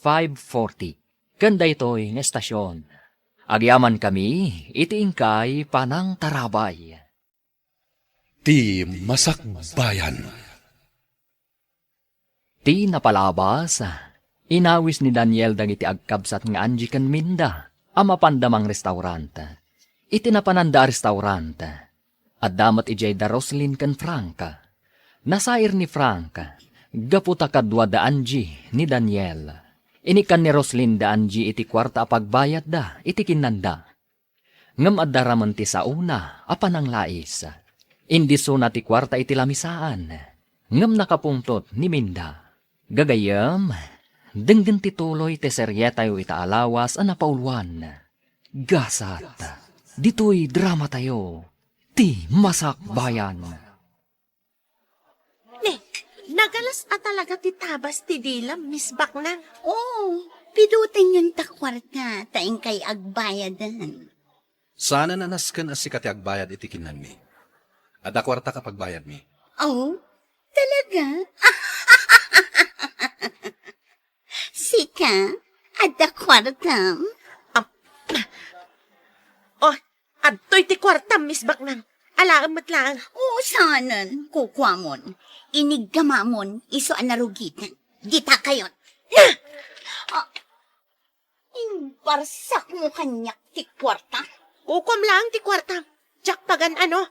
540. Kanda ito'y nga estasyon. Agyaman kami, iti ingkay panang tarabay. Ti masakbayan. Ti napalabas, inawis ni Daniel dagiti agkabsat nga anji kan minda, ama pandamang restaurant. Iti napananda restaurant, at damat ijay da Roslyn kan Franca. Nasair ni Franca, gaputa kadwa da anji ni Daniel. Inikan ni Roslyn da anji iti kwarta apagbayad da, iti kinanda. Ngam addaraman ti sa una, apanang lais. Indiso na ti kwarta iti lamisaan. Ngam nakapungtot ni Minda. Gagayam, denggen ti tuloy ti serye tayo itaalawas a napaulwan. Gasat, dito'y drama tayo, ti masakbayan. Nagalas at talaga ti tabas ti dilam, Miss Baknang. Oo, pidutan yung takwarta, taing kay agbayadan. Sana nanas ka na si katiagbayad itikinan mi. Adda kwarta kapag bayad mi. Oh, talaga? Sika, adda kwartam? Oh, adto'y ti kwartam, Miss Baknang. Alamat lang. Oo, sanan, kukwamon. Iniggamamon, iso anarugitan. Dita kayon. Barsak mo kanyak ti kwarta. Kukwam lang ti kwartam. Jakpagan ano?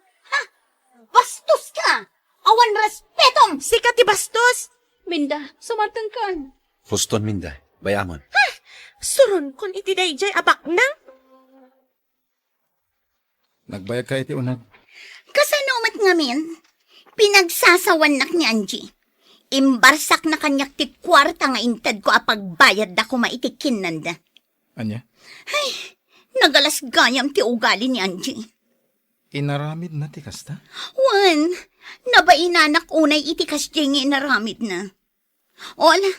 Bastos ka! Awan respetom! Sikat ti bastos. Minda, sumartang kan. Fuston minda, bayamon. Suron kun iti dayjay abaknang. Nagbayag ka iti unag. Kasanumat ngamin, pinagsasawan nak ni Angie. Imbarsak na kanyak ti kwarta nga intad ko apagbayad da ko maitikin nanda. Anya? Nagalas gayam ti ugali ni Angie. Inaramid na ti kasta? Wan, nabainanak unay iti kasjeng inaramid na. Ola,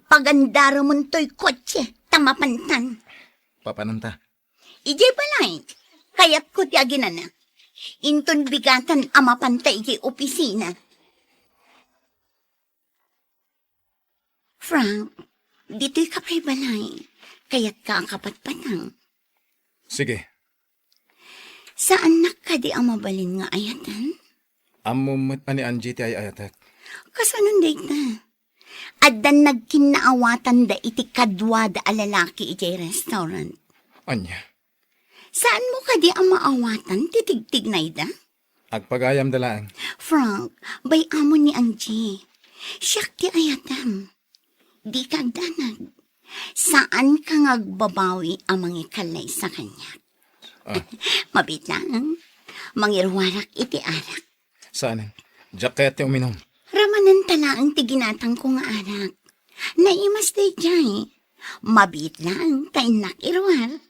pagandara mo to'y kotse, tamapantan. Papananta. Ijay balay, kayat ko ti aginana. Inton bigatan amapantay ijay opisina. Frank, dito'y kapay balay, kayat ka ang kapatpatang. Sige, Saan nakadi ang mabalin nga ayatan? amumot ani Angie ti ay ayatek. Kasanon dayta? Addan nagkinaawatan da iti kadwa da alalaki iti restaurant. Anya? Saan mo kadi ang maawatan titigtig na ida? Agpagayam dalaang. Frank, bay amon ni Angie. Siyak ti ayatam. Di ka danag. Saan ka ngagbabawi ang mga kalay sa kanya? Mabit lang. Mangirwarak iti anak. Saan? Diyak kaya ti uminom. Ramanan talaang ti ginatang ko nga anak. Naimas day jay. Mabit lang kay nakirwar.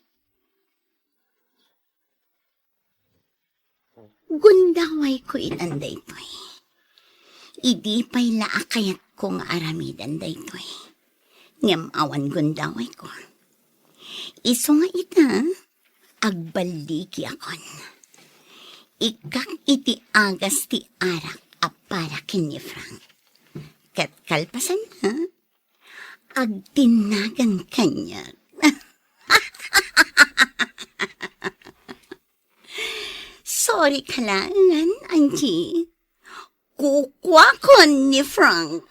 Gundaway ko itanday to'y. Idi pa'y laakayat ko nga aramidan day to'y. Ngam awan gundaway ko. Iso nga ita, agbaliki akon. Ikak iti agas ti arak apara kini Frank. Kat kalpasan na, agtinagan kanya. Sorry kalangan, Angie. Kukwa ko ni Frank.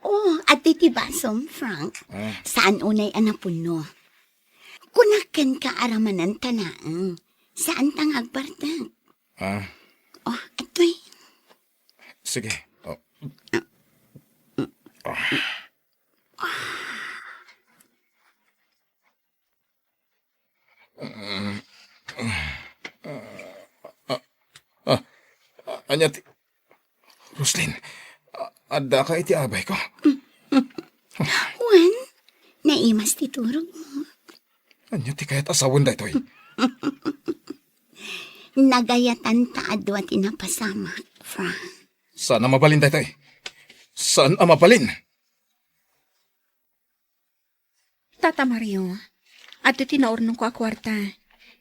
Oh, at titibasom, Frank. Saan unay anapuno? Kunakan ka aramanan tanaang. Saan tang agbartag? Oh, atoy. Sige. Oh. Anya ti... Roslyn, adda ka iti abay ko. Juan, naimas ti turog mo. Anya ti kayat asawan da ito'y. Nagayatan taadwa tinapasamak, Frank. Saan ang mabalin da ito'y? Saan ang mabalin? Tata Mario, at iti naurnong ko a kwarta.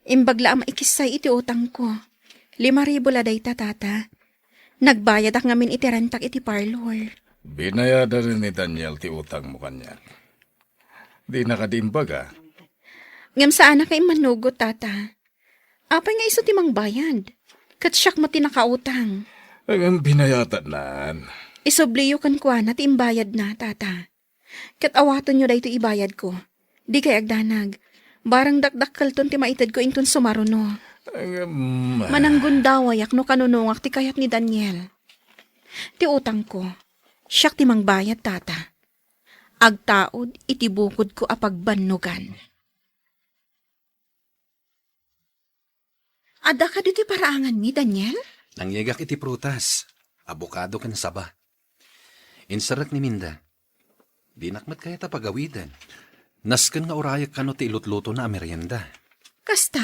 Imbagla ang maikisay iti utang ko. 5,000 laday tata. Nagbayad ak ngamin iti rentak iti parlor. Binayada rin ni Daniel ti utang mo kanya. Di nakadimbaga. Ngam sa anak kay manugot, tata. Apay nga iso timang bayad. Kat siyak mo tinakautang. Ang binayatan nan. Isobliyo kan kwa na timbayad na, tata. Kat awaton nyo da ito ibayad ko. Di kay agdanag. Barang dakdakkel ton ti maitad ko inton sumaruno. Mananggun dawayak no kanunungak ti kayat ni Daniel. Ti utang ko, siyak ti mangbayad, tata. Agtaod iti bukod ko apagbannugan. Ada ka dito paraangan ni Daniel? Nangyegak iti prutas. Abokado kan saba. Insarak ni Minda. Dinakmat kaya ta pagawidan. Nasken nga urayak kano ti ilutluto na merienda. Kasta?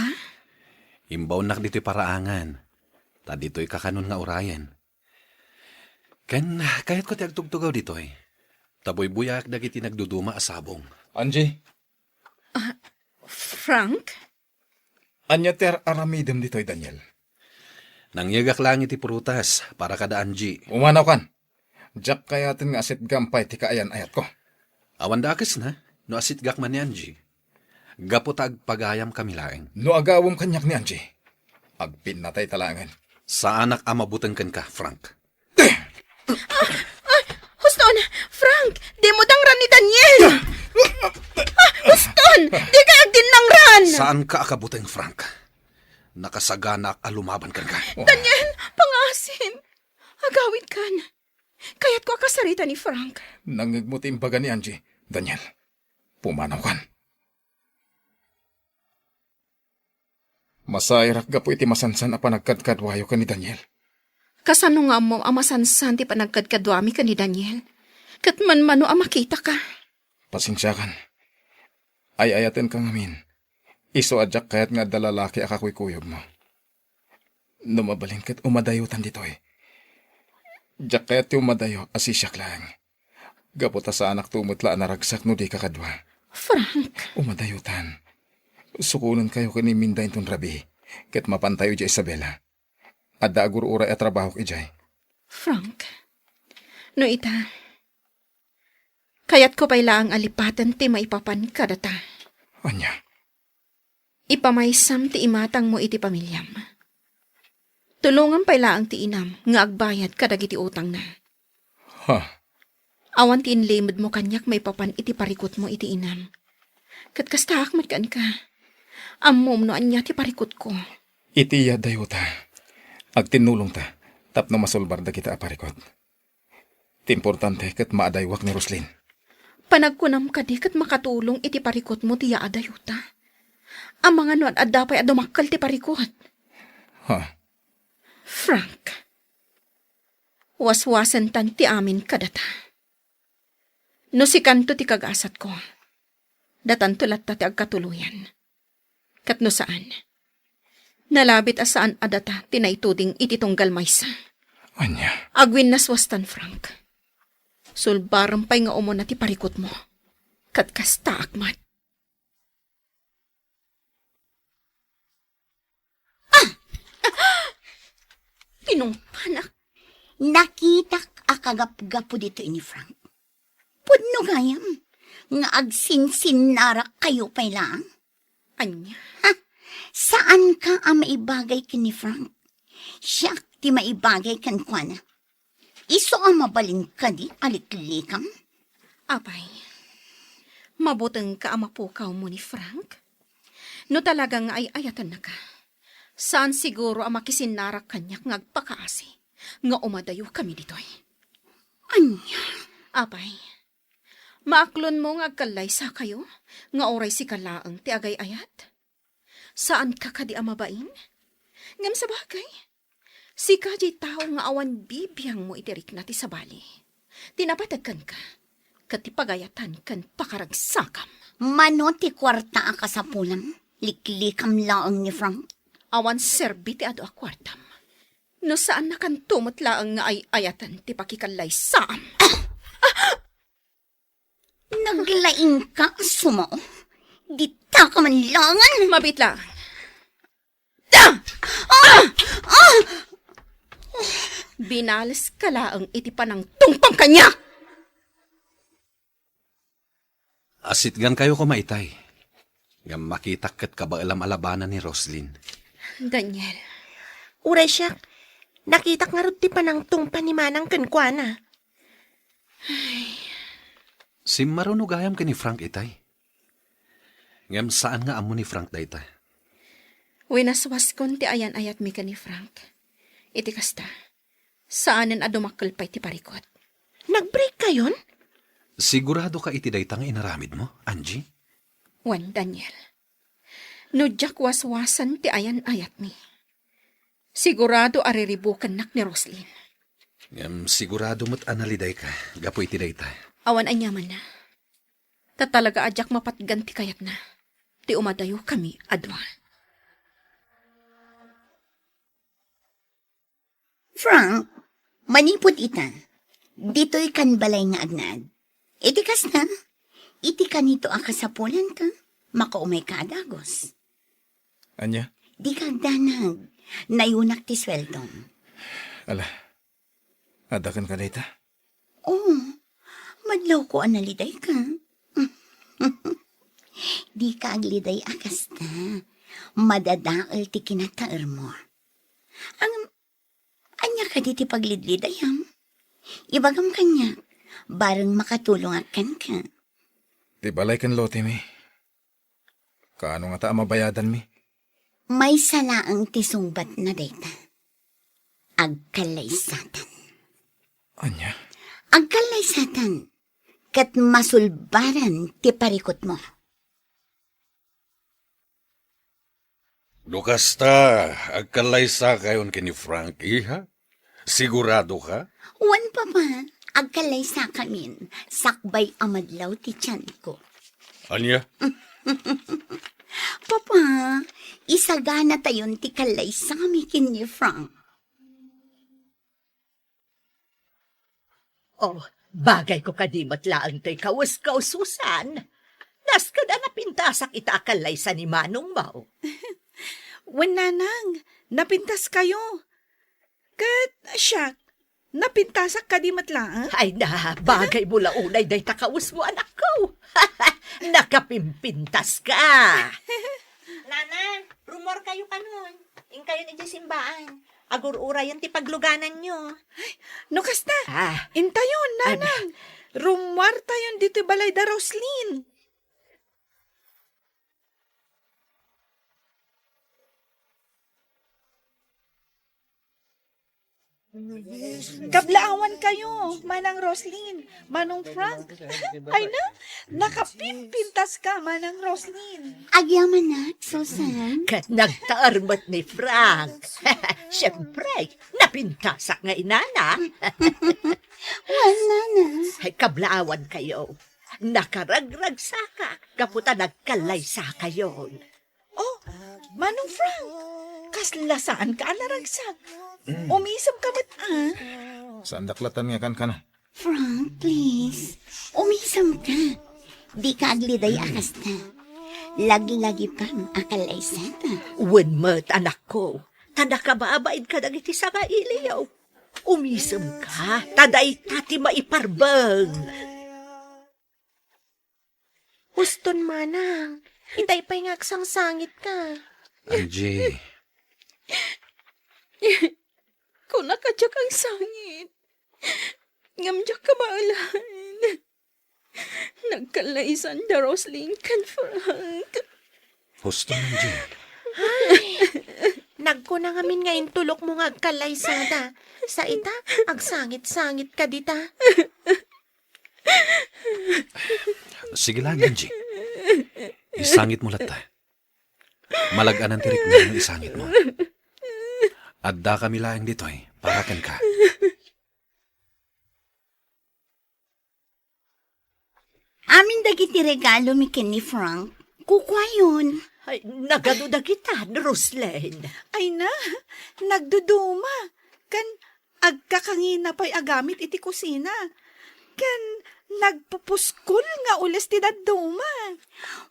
Imbaw nak dito'y paraangan. Ta dito'y kakanon nga urayan. Ken, kahit ko ti agtugtugaw dito'y. Taboy buyak dagiti nagduduma asabong. Angie, Frank? anya ti aramidem dito'y Daniel. Nangyagak lang iti prutas para kada Angie. Umanaw kan. Jack kayatin nga asit gampay ti kaayan ayat ko. Awan dakes na, no asit gak man ni Angie. Gapotag pagayam kami laeng. No agawom kanyak ni Angie. Agpin natay talangan. Sa anak amabutang kan ka, Frank. Huston! Frank! Di mo dangran ni Daniel! Huston! Di ka agdinangran! Saan ka akabutang, Frank? Nakasagana alumaban kan ka. Daniel! Pangasin! Agawid kan. Kaya't ko akasarita ni Frank. Nangigmutim baga ni Angie. Daniel, pumanaw kan. Masairak gapo iti masansan a panagkadkadwayo ka ni Daniel. Kasano nga mo ang masansan ti panagkadkadwami ka ni Daniel? Kat man-mano ang makita ka. Pasensya kan. Ay ayaten ka ngamin. Iso adyak kayat nga dalalaki akakuy-kuyog mo. Numabalin kat umadayutan dito eh. Diyak kayat ti umadayo asisyak lang. Gapota sa anak tumutla na ragsak no di kakadwa. Frank. Umadayutan. Sukunan kayo ka ni Minda intong rabi. Kat mapantayo di Isabela. Adda agur uray at trabaho ijay. Frank. No ita. Kayat ko pala ang alipatan ti maipapan kadata. Anya? Ipamaysam ti imatang mo iti pamilyam. Tulungan pala ang ti inam nga agbayad kadagiti utang na. Ha? Awan ti inlimod mo kanyak may papan iti parikot mo iti inam. Kat kasta akmat kan ka. Ammom no anya ti parikot ko. Itiya dayuta. Agtinulong ta. Tapno masulbar da kita aparikot. Timportante kat maadaywak ni Roslyn. Panagkunam ka di kat makatulong iti parikot mo tiya adayuta. Ang mga nuan adapay adumakal ti parikot. Ha? Frank. Waswasan tan ti amin kadata. No si kanto ti kagasat ko. Datan tulat ta ti agkatuluyan. Kat no saan. Nalabit asaan adata tinaituding iti tunggal maysa. Anya? Agwin naswastan, Frank. Sulbarampay nga umon na ti parikot mo. Kat kasta akmat. Pinungpanak. Nakitak akagap-gapo dito ini Frank. Pudno gayam, nga agsinsin narak kayo pa lang. Anya. Saan ka ang maibagay ka ni Frank? Siya ti maibagay kan kwa na. Iso ang mabalin ka di aliklikam? Apay. Mabuteng ka ang mapukaw mo ni Frank? No talagang ay ayatan na ka. Saan siguro ang makisinarak kanyak ngagpakaasi? Nga umadayo kami ditoy. Anya? Apay. Maaklon mo ngagkalaysa kayo? Nga oray si kalaang ti agay ayat? Saan ka kadi amabain? Ngam sa bagay. Si kadi tao nga awan bibiyang mo itirik na ti sabali. Tinapatagkan ka. Katipagayatan kan pakaragsakam. Mano ti kwarta ka sa pulang? Liklikam laang ni Frank? Awan serbi ti ado akwartam. No saan nakantumot laang nga ay ayatan ti pakikalay saam. Naglaing ka, sumo. Dita ka man langan. Mabit lang. Binalas ka laang iti panang tungpang kanya. Asit gan kayo kumaitay. Nga makita kat kabaalam alabanan ni Roslyn. Daniel. Uray siya, nakita nga rin ti panang tungpa ni Manang kankwana. Si marunugayam ka ni Frank itay. Ngam saan nga amo ni Frank dayta? Winaswas kon ti ayan ayat mi ka ni Frank. Iti kasta. Saanan adumakalpay ti parikot. Nag-break kayon? Sigurado ka iti dayta nga inaramid mo, Angie? Wan, Daniel. No jak waswasan ti ayan ayat mi. Sigurado ariribukan nak ni Roslyn. Ngam sigurado mo't analiday ka. Gapo iti dayta. Awan anyaman na. Tatalaga adyak mapatganti kayat na. Ti umadayo kami adwa. Frank, manipot ita. Dito'y kan balay nga agnad. Iti kas na. Iti kanito akasapulan ka. Makaumay ka adagos. Anya? Di ka danag. Nayunak ti sweldong. Ala, adakan ka dayta? Oo. Madlaw ko analiday ka. Di ka agliday akas na. Madadaal ti kinataer mo. Anya ka di ti paglidlidayam. Ibagam kanya. Barang makatulong akan ka. Di balay kan lote mi. Kaano nga ta mabayadan mi? May salaang tisungbat na data. Agkalay satan. Anya? Agkalay satan. Kat masulbaran ti parikot mo. Dukasta, agkalaysa kayon kini Frank, iha? Sigurado ka? Wan pa pa. Agkalay sa kamin. Sakbay amadlaw ti tiyan ko. Anya? Papa, isagana tayon ti kalay sa kamikin ni Frank. Oh, bagay ko kadimat laan to'y kawas-kaususan. Naskada na pintasak itakalay sa ni Manong Mau. Wen nanang, napintas kayo. Kat, siyak, napintasak ka di matlaan? Ay na, bagay mo launay day takawas mo anak ko. Nakapimpintas ka. Nana, rumor kayo kanon. Ing kayo ni simbaan. Agur-urayan ti pagluganan nyo. No kasta, Ah, intayon, nanang. Rumwar tayon dito balay da Roslyn. Kablaawan kayo, Manang Roslyn, Manong Frank. Ay na, nakapimpintas ka, Manang Roslyn. Agyaman na, Susan. kat nagtaarmat ni Frank. Siyempre, napintasak nga inana. Wala na. Ay kablaawan kayo. Nakaragrag saka, kaputa nagkalay sa kayo. Oh, Manong Frank, kaslasaan ka alaragsak. Umisam ka ba't Saan daklatan nga kan ka na? Frank, please. Umisam ka. Di ka agliday akas na. Lagi-lagi pang akalaysata. Wen mat, anak ko. Tada ka maabaid ka dagiti sa kailiyaw. Umisem ka, taday tati maiparbang. Huston manang. Itay pa'y ngaksang sangit ka. Angie, Kung nakadyak ang sangit, ngamdyak ka maalan. Nagkalaisan da Roslyn kan Frank. husto Angie. Nagko na ngamin ngayon tulok mo nga kalaysada. Sa ita, agsangit-sangit ka dita. Sige lang, Angie. Isangit mo lata. Malagaan ang tirik na yung isangit mo. Adda kami lang dito parakan ka. Amin dagiti regalo mi ken ni Frank. Kukwa yun. Ay, nagaduda kita, Roslyn. Ay na, nagduduma. Kan agkakangina pa'y agamit iti kusina. Kan nagpupuskol nga ules ti daduma.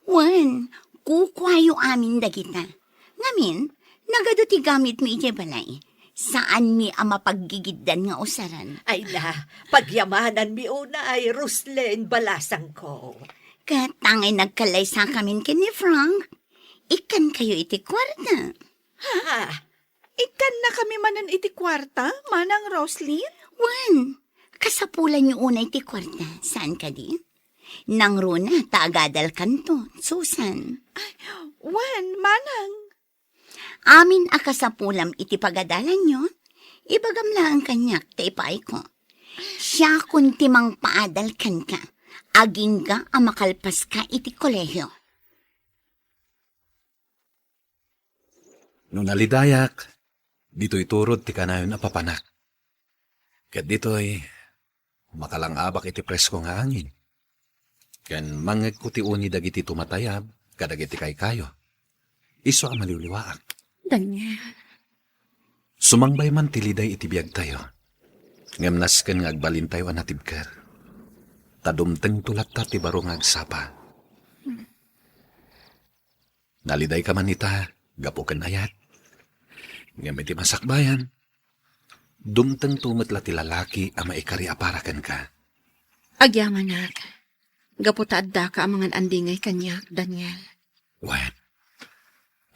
Wan, kukwa yu amin dagita. Ngamin, nagado ti gamit mi iti balay. Saan mi ang mapaggigiddan nga usaran? Ay na, pagyamanan mi una ay Roslyn balasang ko. Katangay nagkalaysa kamin ken ni Frank. Ikan kayo iti kwarta. Ha? Ikan na kami manan iti kwarta, manang Roslyn? Wan, kasapulan niyo una iti kwarta. Saan ka di? Nang runa, taagadal kanto, Susan. Wan, manang. Amin akasapulam iti pagadalan nyo, ibagam lang ang kanyak, taipay ko. Siya kun timang paadal kan ka, aging ga ang makalpas ka iti kolehyo. Nung nalidayak, dito'y turod ti kanayon a papanak. Kat dito'y makalangabak iti presko nga angin. Kan mangeg ko ti uni dagiti tumatayab, kadagiti kay kayo. Iso ang maliwliwaak. Daniel. Sumangbay man tiliday iti biyag tayo. Ngamnas ken nga agbalin tayo anatibker. Tadumteng tulat ta ti baro nga agsapa. Naliday ka man ita, gapo ken ayat. Ngam iti masakbayan. Dumteng tumetla ti lalaki a maikari aparaken ka. Agyaman nak. Gaputa adda ka ang mga andingay kanyak, Daniel. Wen,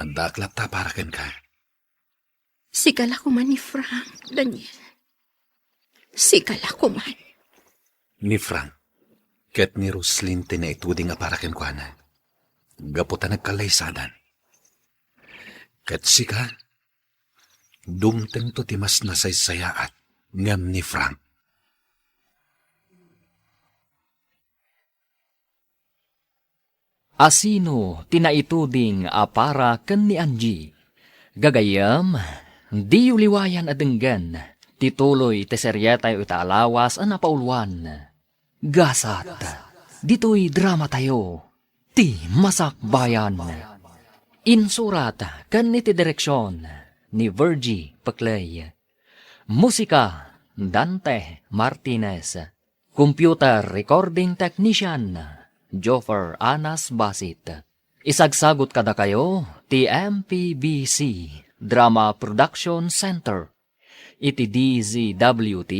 ang daklat ta paraken ka. Sigala ko man ni Frank, Daniel. Sigala ko man. Ni Frank, ket ni Roslyn tinaituding nga paraken ko na. Gaputa nagkalaysadan. Ket sika, dumteng to ti mas nasaysayaat ngam ni Frank. Asino tinaituding apara ken ni Angie. Gagayam, di uliwayan adenggan, tituloy teseryetay itaalawas ang napaulwan. Gasat, dito'y drama tayo, ti masakbayan. Insurat ken iti direksyon ni Virgie Paclay. Musika, Dante Martinez. Computer Recording Technician, Joffer Anas Basit. Isagsagot kada kayo, TMPBC Drama Production Center. Iti DZWT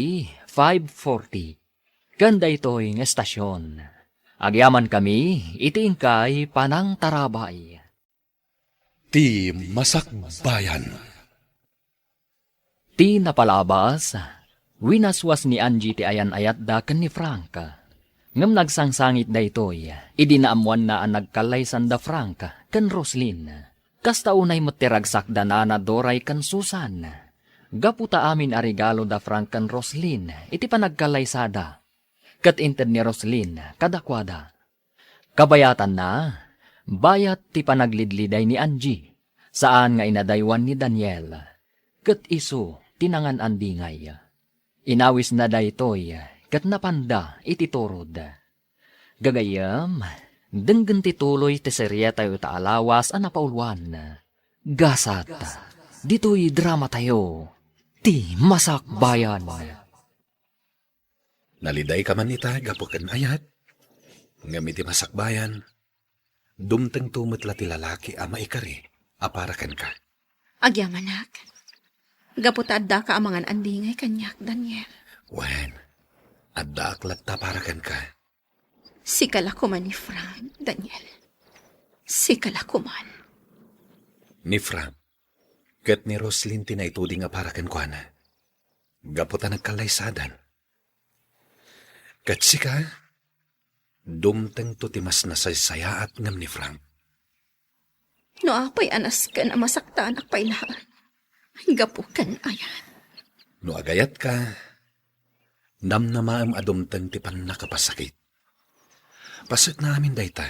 540. Ganda ito'y ng estasyon. Agyaman kami, iti ingkay panang tarabay. Ti masakbayan. Ti napalabas, winaswas ni Angie ti ayan-ayat da ken ni Frank. Ngam nagsangsangit da ito'y, idinaamuan na ang nagkalaysan da Frank ken Roslyn. Kasta unay matiragsak da na Doray ken Susan. Gaputa amin a regalo da Frank ken Roslyn, iti panagkalaysada. Kat inted ni Roslyn, kadakwada. Kabayatan na, bayat ti panaglidliday ni Angie, saan nga inadaywan ni Daniel. Kat iso, tinangan andingay. Inawis na daytoy, kat napanda iti turod. Gagayam, denggen ti tuloy ti serye tayo taalawas a napaulwan. Gasat, dito'y drama tayo, ti masakbayan. Naliday ka man ita, gapukan ayat. Ngamiti masakbayan, dumteng tumitla ti lalaki ama ikari, aparakan ka. Agyamanak. Gaputadda ka amangan andingay kanyak, Daniel. Wen, adda aklat taparakan ka. Sikala ko man ni Frank, Daniel. Sikala ko man. Ni Frank, ket ni Roslyn tinaituding aparakan ko na. Gaputa nagkalaysadan. Ket sika, dumteng to timas na saysayaat ngam ni Frank. No apay anas ka na masaktan akpay lahat. Gapukan ayan. No agayat ka, namnamaam adumteng ti pan nakapasakit. Pasat namin dayta.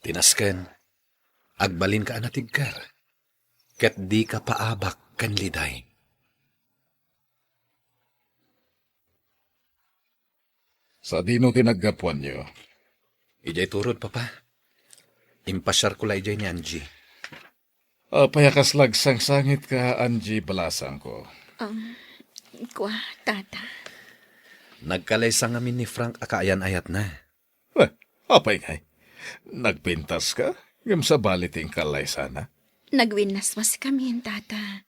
Tinasken, agbalin ka anatigkar, ket di ka paabak kan liday. Sa dino tinaggapuan niyo? Ijay turod, papa. Impasyar ko la ijay ni Angie. Payakas lagsang-sangit ka, Angie, balasang ko. Kwa, tata. Nagkalaysang amin ni Frank akaayan-ayat na. Apay ngay. Nagpintas ka? Ngam sa baliting kalay sana. Nagwinas mas kami, tata.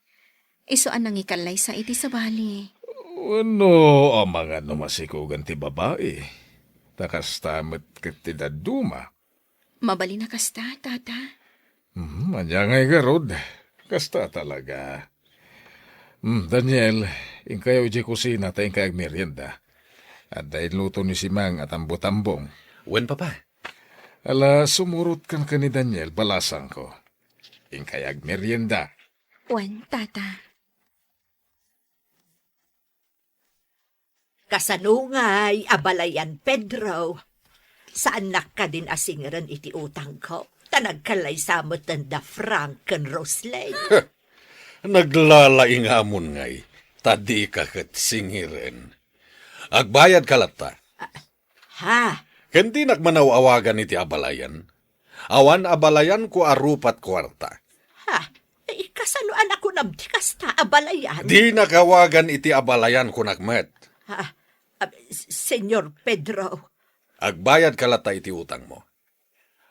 Isuan nang ikalay sa iti sa bali. Ano ang mga numasikugan ti babae? Takas tamat katidaduma. Mabali na kasta, tata. Anya ngay garod. Kasta talaga. Daniel, ingkayo iji kusina tayong kayag merienda. At dahil luto ni Simang at ang butambong. Wen, papa. Ala, sumurot kan ka ni Daniel, balasang ko. Ingkayag merienda. Wan, tata. Kasanungay, abalayan Pedro. Saan ka din asingaran iti utang ko? Tanagkalay samot da Frank ken Roslyn. Naglalaing amon ngay. Tadi ka kat singiren. Agbayad kalata. Ha? Kendi nagmanaw-awagan iti abalayan. Awan abalayan ko arupat kwarta. Ha? Kasanuan ako namtikas ta abalayan. Di nakawagan iti abalayan ko nagmet. Ha? Senyor Pedro. Agbayad kalata iti utang mo.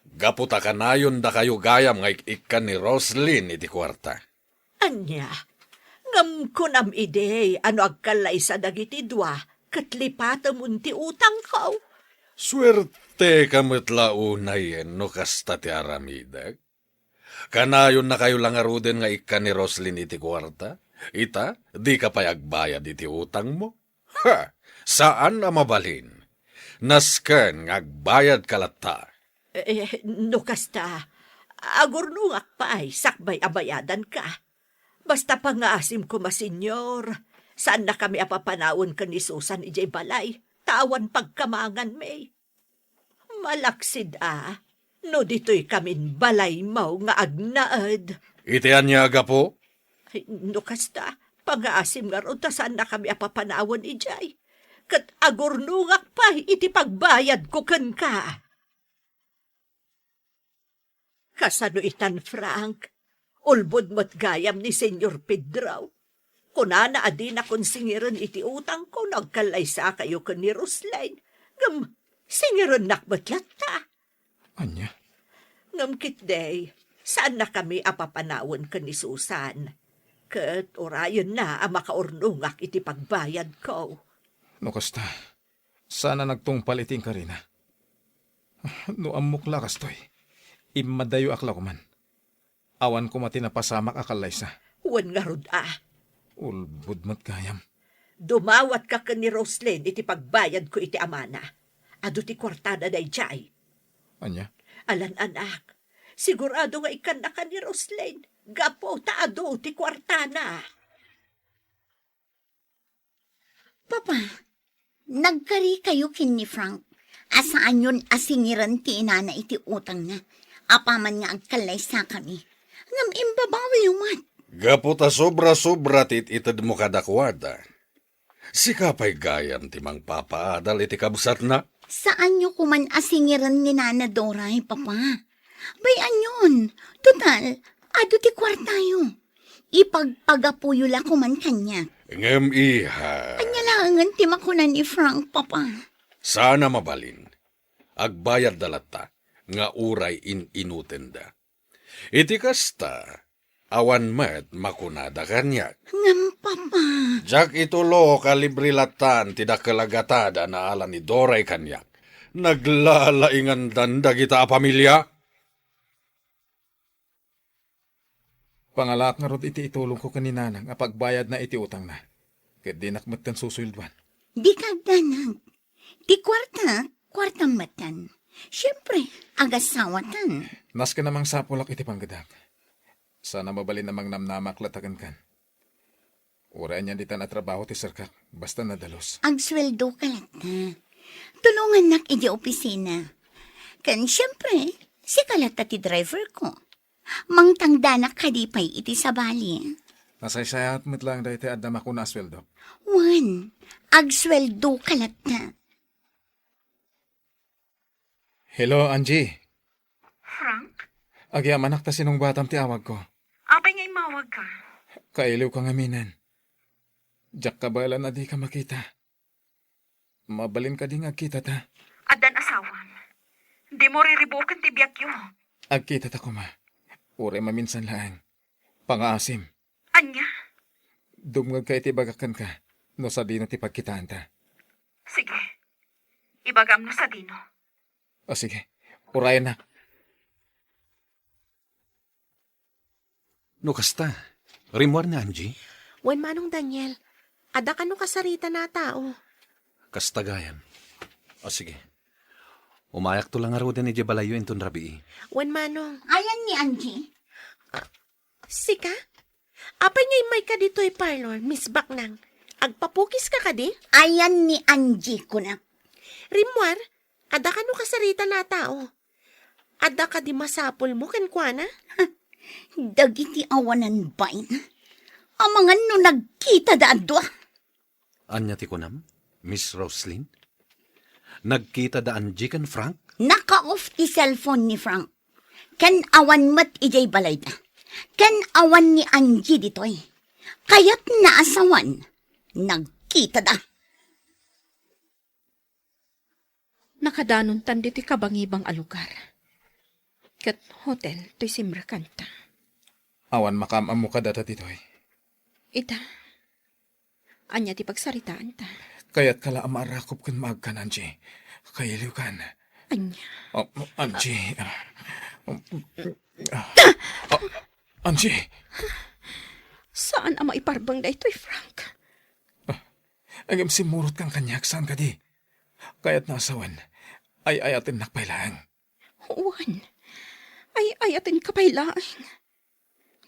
Gaputa ka nayon da kayo gayam nga ikan ni Roslyn iti kwarta. Anya? Ngam ko nam ide, ano agkalay sa dagiti dua, katlipata munti utang ko. Swerte kamatla unayen no kasta ti aramidag. Kanayon na kayo lang aruden nga ikan ni Roslyn iti kwarta. Ita, di ka payagbayad iti utang mo. Ha! Saan na mabalin? Nasken agbayad kalata. No kasta, agurnungak pa ay sakbay abayadan ka. Basta pangaasim ko masenyor, saan na kami apapanawon ka ni Susan ijay balay, tawan pagkamangan may. Malaksid no dito'y kamin balay mau nga agnaad. Itian niya aga po? No kasta, pangaasim nga ron, ta saan na kami apapanawon ijay. Kat agurnungak pa iti pagbayad ko ken ka. Kasano itan, Frank? Ulbod mo't gayam ni Senyor Pedro. Kunana adi na kung singiran iti utang ko, nagkalay sa kayo ka ni Roslyn. Ngam, singiran nakbatlat ta. Anya? Ngam kitday, saan na kami apapanawon ka ni Susan? Kat orayon na ang makaurnungak iti pagbayad ko. No kasta, sana nagtungpal iting karina. No amok lakas to'y. Imadayo akla ko man. Awan ko mati napasamak akalay sa. Wan nga rod Ulbud mat gayam. Dumawat ka ni Roslyn iti pagbayad ko iti amana. Ado ti kwartada day jay. Anya? Alan anak, sigurado nga ikan na ka ni Roslyn. Gapo ta ado ti kwartana. Papa, nagkari kayo kin ni Frank. Asaan yun asingiran ti inana iti utang na. Apaman nga agkalay sa kami. Ngam imbabawi umat. Gaputa sobra-sobra tit itad mo kadakwada. Sikapay gayam timang papaadal iti kabsat na. Saan nyo kuman asingiran ni Nana Doray, Papa? Bayan yun. Total, ado ti kwartayo. Ipagpagapuyo la kuman kanya. Ngem iha. Anya lang, Kailangan ti makunan ni Frank, Papa. Sana mabalin. Agbayad dalata nga uray inutenda. Iti kasta, awan met makunada kanyak. Ngam, Papa. Jak itulo kalibrilatan tidak kalagatada na ala ni Doray kanyak. Naglalaingan danda kita a pamilya. Pangalak nga rod iti itulong ko kaninanang a pagbayad na iti utang na. Ket di nakmatan susuyldwan. Di kagdanag. Di kwarta matan. Siyempre, agasawatan. Nas ka namang sapulak iti panggadak. Sana mabalin namang namnamak latagan kan. Ura niya di tan at trabaho ti sarkak, basta nadalos. Agsweldo ka lang na. Tulungan nak iti opisina. Kan siyempre, si kalata ti driver ko. Mangtangdanak kadipay iti sabali. Nasaysayat mo't lang dahil ti adama ko na asweldo. Juan, agsweldo ka lang na. Hello, Angie. Frank? Agyaman ta sinong batam ti awag ko. Apay nga imawag ka. Kailiw ka ngaminan. Diyak ka bala na di ka makita. Mabalin ka di nga kita ta. Adan asawam. Di mo riribukan ti biyak yo. Agkita ta ko ma. Ure maminsan lang. Pangaasim. Anya? Dumngag ka iti bagakan ka. No sa di na ti pagkitaan ta. Sige. Ibagam no sa dino. O sige, urayan na. No kasta, rimwar na Angie. Wen manong Daniel, ada ka no kasarita na tao. Kasta gayan. O sige. Umayak to lang nga roden ni Jebalayo inton rabii. Wen manong, Ayan ni Angie. sika? Apay ngay may ka dito'y parlor, Miss Baknang. Agpapukis ka di? Ayan ni Angie ko na. Rimwar, ada ka no kasarita na tao. Ada ka di masapol mo kankwana? Dagiti awanan bain. Amangan no nagkita da adwa. Anya ti kunam, Miss Roslyn? Nagkita da Angie kan Frank? Naka-off ti cellphone ni Frank. Ken awan mat ijay balay da. Ken awan ni Angie ditoy. Kaya't naasawan. Nagkita da. Nakadanon tan diti kabangibang alugar. Kat hotel to'y simrakanta. Awan makamam mo ka data ditoy. Ita, anya ti pagsaritaan ta. Kaya't kala amarakop kan maagkan, Angie. Kailiw kan. Anya, Angie. Angie. saan ang maiparbang da ito'y Frank? Agam simurot kang kanyak, saan ka di? Kaya't nasawan. Ay atin nakpailang. Juan, ay ayatin kapailaan.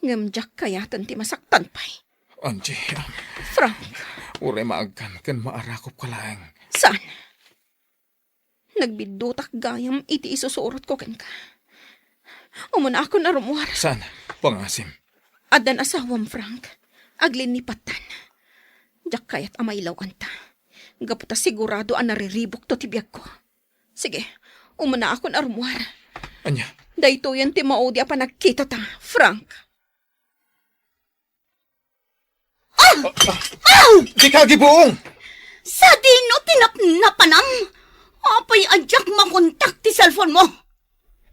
Ngamjak kayatan ti masaktan pa'y. Angie, Frank, ure maagkan kan maarakop ka lang. saan? Nagbidutak gayam iti isusurot ko ken ka. Umuna ako na rumuar. Saan? Pangasim. Adan asawam Frank, aglinipatan. Jak kayat amailaw anta. Gaputa sigurado ang nariribok to tibiyag ko. Sige, umuna ako na rumuar. Anya, Dayto yan ti maudi apa nagkita ta, Frank. di ka gibuong! Sa dino tinapnapanam. Apay adyak makontak ti cellphone mo.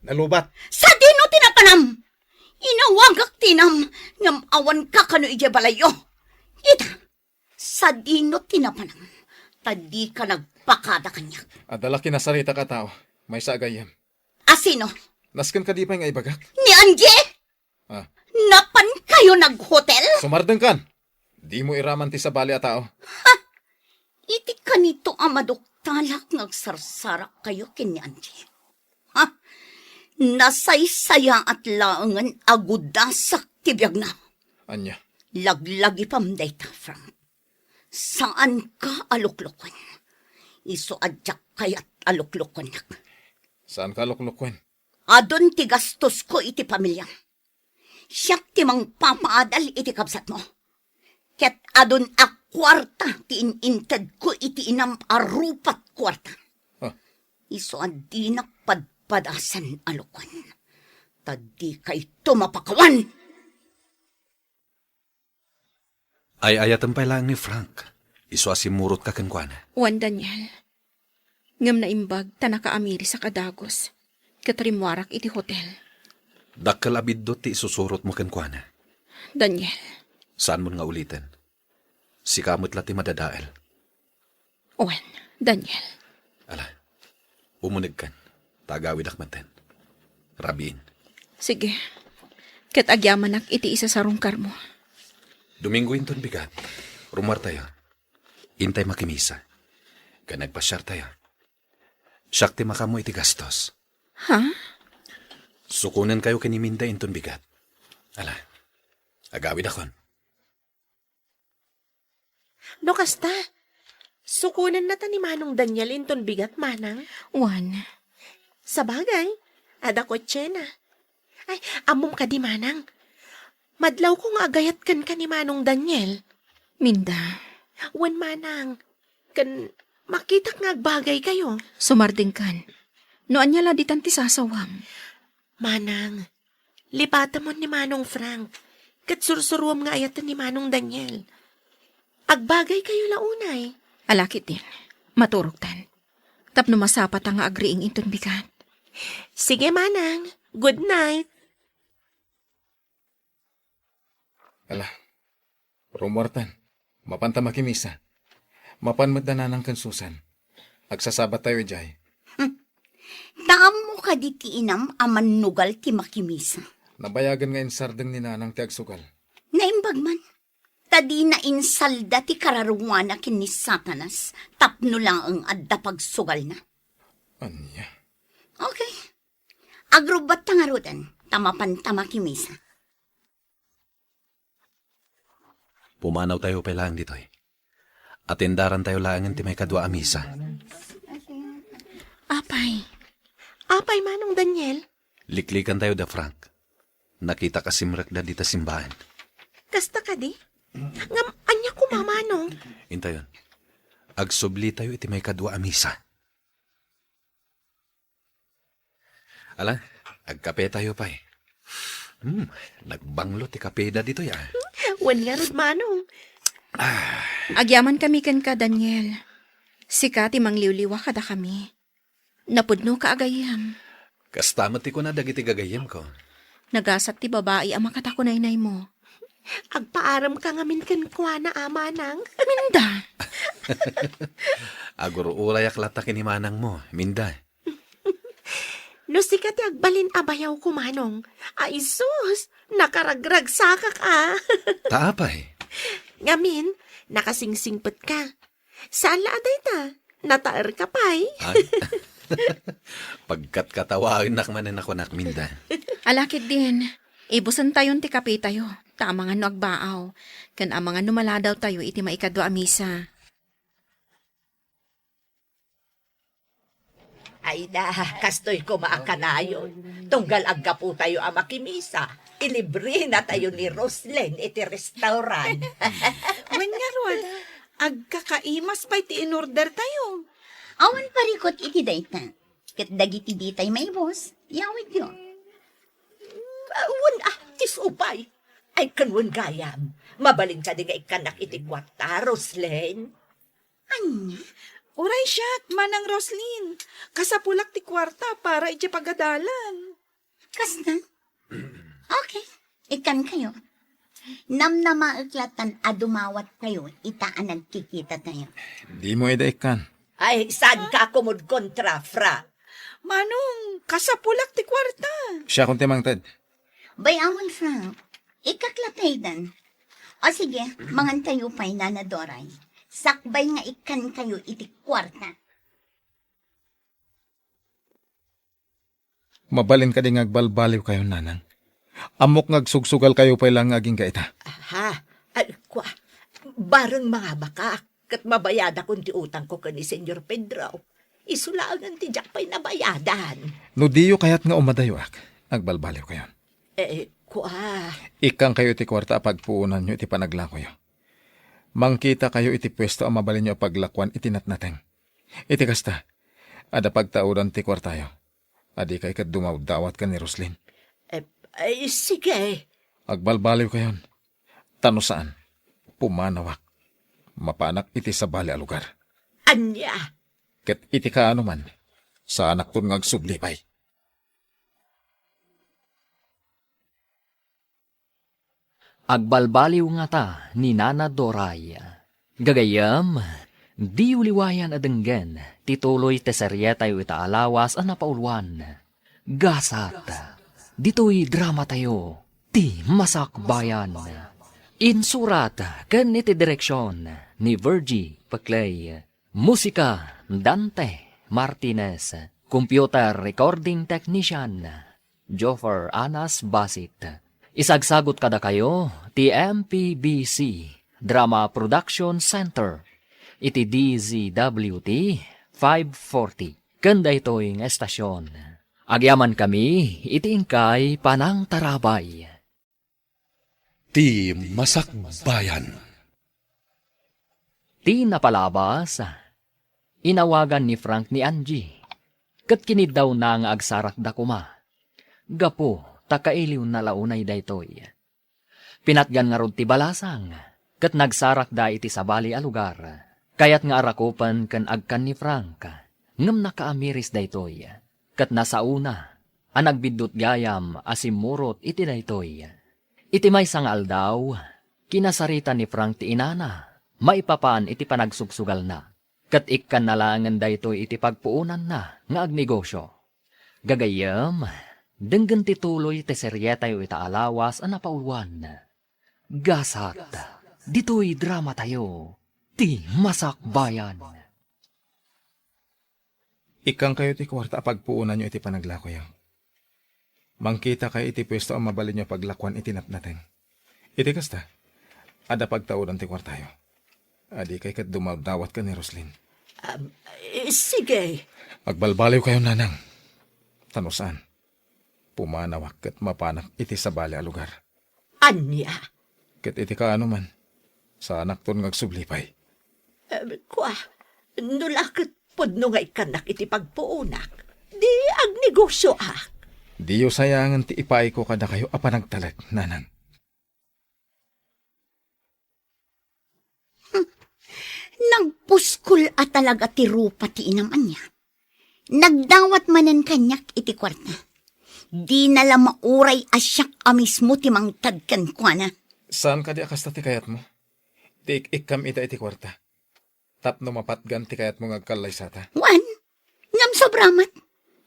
Nalubat. Sa dino tinapanam. Inawagak tinam. Ngam awan ka kano ije balayo. Ita, sa dino tinapanam. Tadi ka nagpakada kanya. Adala kinasarita ka tao. May sagayam. Asino? Naskan ka di pa nga ibagak? Ni Angie? Ah, Napan kayo nag-hotel? sumardeng kan. Di mo iraman ti sa bali a tao. Iti kanito amadoktalak ngagsarsara kayo kini Angie. Ha? Nasaysaya at laangan agudasak tibiyag na. Anya, Laglagi pam dayta, Frank. Saan ka aluklukon? Iso adyak kayat aluklukon nak. saan ka luklukwen? Adon ti gastos ko iti pamilya. Siyak ti mang papaadal iti kabsat mo. Ket adon a kwarta ti ininted ko iti inam arupat kwarta. Ah. Iso adi nakpadpadasan alukon. Tadi kay tumapakawan. Ay ayatan pa lang ni Frank. Iswasimurot ka kan kuana. Wan Daniel. Ngam na imbag tanaka amiri sa kadagos. Katrimwarak iti hotel. Dakkel abiddo ti isusurot mo kan kuana. Daniel, Saan mo nga ulitin? Si kamot lati madadael. wan, Daniel. Ala, umunig kan. Tagawid akmanten. Rabiin. Sige. Kat agyamanak iti isa sa rungkar mo. Domingo inton bigat. Rumar tayo. Intay makimisa. Ka nagpasyar tayo. Siyak ti makamo iti gastos. Ha? Sukunan kayo kaniminda inton bigat. Ala, agawid akon. No kasta, sukunan na ta ni Manong Daniel inton bigat, Manang. Wan. Sa bagay, ada ko na. Ay, amom ka di, Manang. Madlaw ko nga agayat kan ka ni Manong Daniel. Minda. Wan, Manang. Kan makita nga bagay kayo. Sumarding kan. Noan niya laditan ti sasawam. Manang, lipata mo ni Manong Frank. Kat sursuruam nga ayatan ni Manong Daniel. Agbagay kayo launay. Alakit din. Maturok tan. Tapno masapat ang agriing inton bigat. Sige, Manang. Good night. Ala, rumortan. Mapanta makimisa. Mapan maddananang kansusan. Agsasabat tayo, Jay. Taam mo ka di ti inam aman nugal ti makimisa. Nabayagan nga insardeng ni nanang ti agsugal. Naimbag man. Tadi na insalda ti kararungwana kin ni Satanas. Tapno lang ang adda pagsugal na. Anya? Okay. Agrubat tangarutan. Tamapan tamakimisa. Pumanaw tayo pa lang dito eh. Atendaran tayo lang ti may kadwa amisa. Apay. Apay, Manong Daniel. Liklikan tayo da Frank. Nakita ka simrak da dita simbahan. Kasta ka di? Ngam, anya ko, Manong. Intayon. Agsubli tayo iti may kadwa amisa. Ala, agkape tayo pa eh. Nagbanglo ti kape da dito ya. Wan nga rod, Manong. Agyaman kami kan ka, Daniel. Sika ti mangliwliwa kada kami. Napudno ka agayam. Kastamat ti ko na dagiti gagayem ko. Nagasat ti babae ang makatakunaynay mo. Agpaaram ka ngamin kan kuana, Manang. Minda. Aguro ulayak lata kinimanang mo, minda. No sikat ti agbalin abayaw ko, Manong. Ay, sus, nakaragrag sakak Taapay. Ngamin, nakasingsingpet ka. Saan laaday ta? Nataer ka pa'y. Ay. Pagkat katawagin nakmanan ako nakminda. Alakit din. Ibusan tayon ti kape tayo. Ta mga no agbaaw. Kan mga numaladaw tayo iti maikadwa amisa. Ay na, kastoy ko maakanayon. Tunggal agga po tayo ang makimisa. Ilibre na tayo ni Roslyn iti restaurant. Wen nga rod, agkakaimas pa iti in-order tayo. Awan parikot iti dayta. Kat dagiti ditay may boss. Yawid yun. Wan tis upay. Ay kanwan gayam. Mabaling ka di nga ikanak iti kwarta, Roslyn. Anya? Uray siya, Manang Roslyn. Kasapulak ti kwarta para iti pagadalan. Kasna? Okay. Ikan kayo. Namnamauklatan adumawat kayo. Itaan nagkikita tayo. Di mo idaikan. Ay, saan ka kumod kontra, Fra? Manong, kasapulak ti kwarta. Siya kung timang Ted. Bayawan, Frank. Ikaklatay dan. O sige, mangan tayo pa'y nanadoray. Sakbay nga ikan kayo iti kwarta. Mabalin ka din agbalbaliw kayo, nanang. Amok ngagsugsugal kayo pa lang aging gaita. Ha? Ay, kwa. Barang mga baka. Kat mabayada kung ti utang ko ni Senyor Pedro. Isulaangan ti jak pa'y nabayadan. No diyo kayat nga umadayo agbalbaliw kayo. Kwa. Ikang kayo iti kwarta pagpuunan nyo iti panaglakoyo. Mangkita kayo iti pwesto ang mabalin nyo paglakwan iti natnateng. Iti kasta, ada pagtauran ti kwartayo. Adi kay kat dumawdawat ka ni Roslyn. Ay, sige. Agbalbaliw kayon. Tano saan? Pumanawak. Mapanak iti sa bali a lugar. Anya, Ket iti kaano man, sa anak ton ngagsublipay. Agbalbaliw nga ta ni Nana Doray. Gagayam, di uliwayan adenggen, tituloy teserye tayo itaalawas ang napaulwan. Gasat, dito'y drama tayo, ti masakbayan. Insurat, kan iti direksyon, ni Virgie Paclay. Musika, Dante Martinez. Computer Recording Technician, Joffer Anas Basit. Isagsagot kada kayo, ti MPBC, Drama Production Center, iti DZWT 540. Kanda ito'y estasyon. Agyaman kami, iti ingkay panang tarabay. Ti Masakbayan. Ti napalabas, inawagan ni Frank ni Angie. Kat kinid daw na nga agsarak da kuma. Gapo, takailiw na launay daytoy. Pinatgan nga rod ti balasang, kat nagsarak da iti sabali a lugar. Kayat nga arakupan kan agkan ni Frank, ngem nakaamiris daytoy. Kat nasauna, anagbidot gayam asimurot iti daytoy. Iti may sangal daw, kinasarita ni Frank ti inana, maipapaan iti panagsugsugal na. Kat ikkan nalangan daytoy iti pagpuunan na nga agnegosyo. Gagayam, denggan tituloy ti serye tayo itaalawas ang napaulwan. Gasat, dito'y drama tayo, ti masakbayan. Ikang kayo ti kwarta pagpuunan nyo iti panaglakoy. Mangkita kayo iti pwesto ang mabalin nyo paglakwan iti napnaten. Iti kasta, ada pagtaudan ti kwartayo. Adi kay kat dumawdawat ka ni Roslyn. sige. Magbalbaliw kayo, nanang. Tanusan, pumanawak kat mapanak iti sa bali a lugar. Anya, Ket iti kaano man, sa anak ton ngagsublipay. kwa, nulakit podno nga ikanak iti pagpuunak. Di ag negosyo ak. Diyo sayangan ti ipay ko kada kayo apanagtalag, nanang. Nagpuskol at talaga ti rupa ti inaman niya. Nagdawat manan kanyak iti kwarta. Di nala mauray asyak amismo ti mangtagkan kwa na. Saan ka di akasta ti kayat mo? Ti ikam ita iti kwarta. Tapno mapatgan ti kayat mo ngagkalay sata. Wan, ngam sobramat.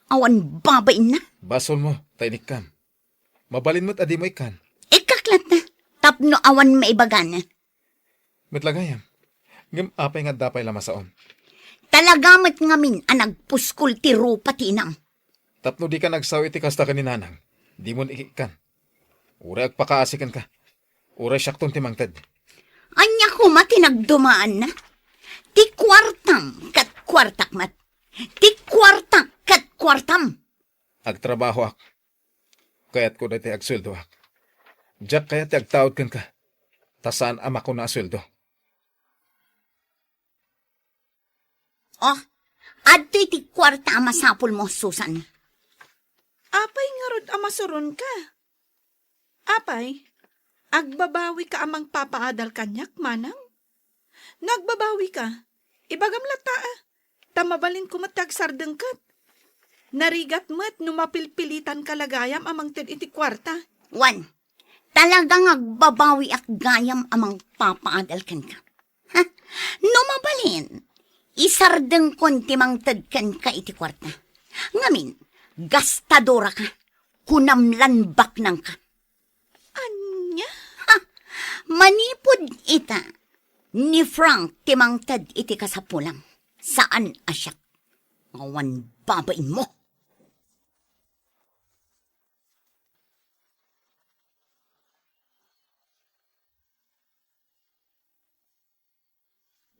Awan babain na. Basol mo, tainik kam. Mabalin mo't adi mo ikan. Ikaklat na. Tapno awan maibagan na. Metlagayam. Ngam apay nga dapay lamasaon. Talagamat ngamin ang nagpuskol ti rupa ti inam. Tapno di ka nagsawi ti kasta ka ni nanang. Di mo ikikan. Uray agpakaasikan ka. Uray syakton ti mangted. Anya ko matinagdumaan na. Ti kwartam kat kwartakmat. Ti kwartak kat kwartam. Agtrabaho ak. Kayat ko dati agsweldo ak. Diyak kayat agtawad kan ka. Tasaan ama ko na asweldo. Oh, adto'y ti kwarta masapul mo, Susan. Apay nga rod amasuron ka. Apay, agbabawi ka amang papaadal kanyak, manang. Nagbabawi ka. Ibagam lata tamabalin ko matagsardeng kat. Narigat mo't numapilpilitan kalagayam amang tin iti kwarta. Wan, talagang agbabawi at gayam amang papaadal kan ka. Ha? Numabalin. Isardeng konti mang tadkan ka iti kwarta. Ngamin, gastadora ka. Kunamlanbak nang ka. Anya? Ha? Manipod ita. Ni Frank timang tad iti kasapulang. Saan asyak? Awan babain mo.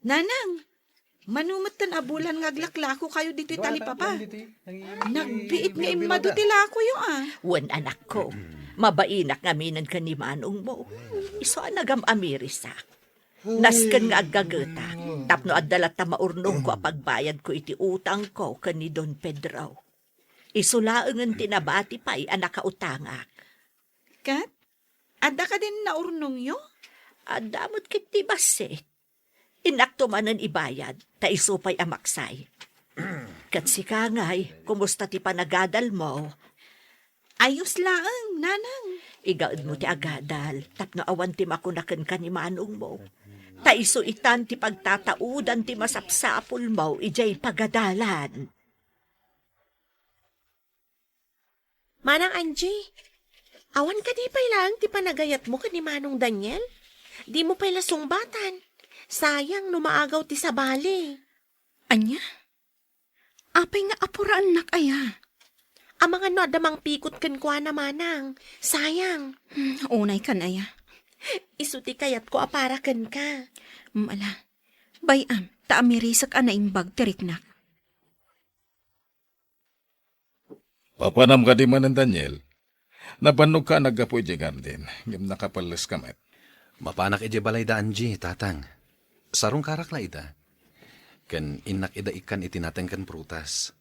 Nanang, manumatan abulan ngaglaklako kayo dito talipapa. Nagbiit nga imado tilako yung Wan anak ko, mabainak ngaminan ka ni manong mo. Iso nagam amirisak. Nasken nga aggageta, tapno addalat ta maurnong ko apagbayad ko iti utang ko kani Don Pedro. Isulaengen tinabati pa'y anakautangak. Kat, ada ka din naurnong yo? Adamot kiti basit. Inakto man ang ibayad, ta isupay amaksay. Kat si Kangay, kumusta ti panagadal mo? Ayos laang, nanang. Igaad mo ti agadal, tapno awan ti makunakan ka ni manong mo. Ta iso itan ti pagtataudan ti masapsapul mo, ijay pagadalan. Manang Angie, awan ka di pa lang ti panagayat mo ka ni Manong Daniel? Di mo pala sungbatan. Sayang, numaagaw ti sabali. Anya? Apay nga apuraan nak aya. Ang mga no, adamang pikot kan kwa na manang. Sayang. Unay kan aya. Isuti kayat ko aparakan ka. Ala. Bayam, taamirisak anaimbag tiriknak. Papanam ka di man ng Daniel. Nabanog ka naggapoy di garden. Ngam nakapalas kamat. Mapanak ije balay da Angie, tatang. Sarong karak la ida. Ken inak ida ikan itinateng kan prutas.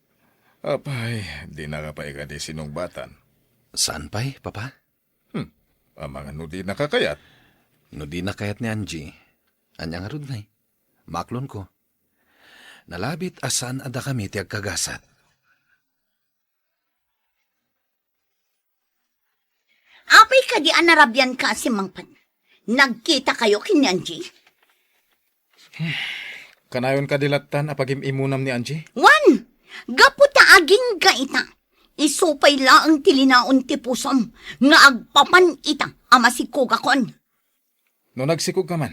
Apay, di nakapay ka di sinungbatan. Saan pa'y, papa? Ang mga nudi nakakayat. No di na kayat ni Angie. Anyang arud na'y. Maklon ko. Nalabit asan ada kami ti agkagasat. Apay ka di anarabyan ka si Mangpan. Nagkita kayo kini Angie? Kanayon kadilatan apagim imunam ni Angie? Wan! Gaputa aging ga ita. Isupay laang tilinaon ti pusom. Nga agpapan ita ama si kugakon. No nagsikog ka man,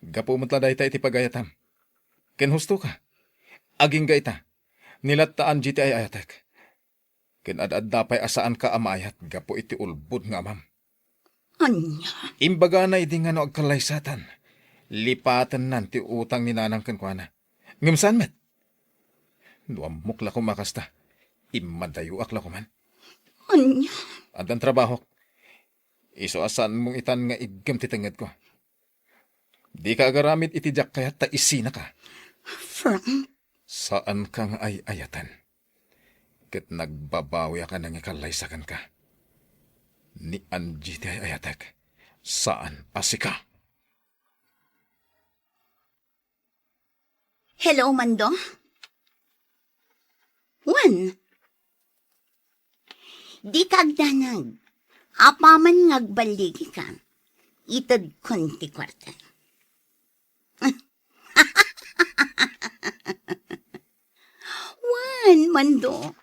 gapumutla dahi ta iti pagayatam. Ken husto ka. Aging ga ita. Nilatta Angie ti ay ayatek. Ken ad-adda pay asaan ka amayat gapo iti ulbud nga amam. Anya? Imbaga na iti nga no agkalaysatan. Lipatan nan ti utang ni nanang kenkwana. Ngumsan met? Duamok la ko makasta. Imadayo akla ko man. Anya? Adan trabaho. Iso asan mong itan nga igam ti tenged ko. Di ka agaramit iti jak kaya ta isina ka. Frank? Saan kang ay ayatan? Ket nagbabawi ka nang ikalaysakan ka. Ni Angie ti ay ayatek. Saan asika? Hello, Mando? Wan? Di kagdanag. Apaman ngagbaligi ka. Itad konti kwarta. Wan, Mando.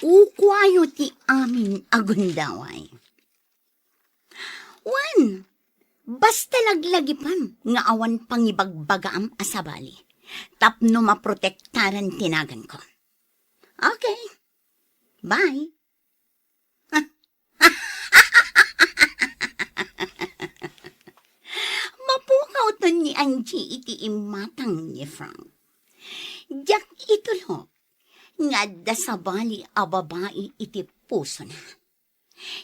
Ukwayo ti amin agundaway. Wan, basta laglagipam nga awan pangibagbagaam asabali. Tapno maprotektaran tinagan ko. Okay. Bye. Mapukaw to ni Angie iti imatang ni Frank. Diyak itulo. Nga dasabali a babae iti puso na.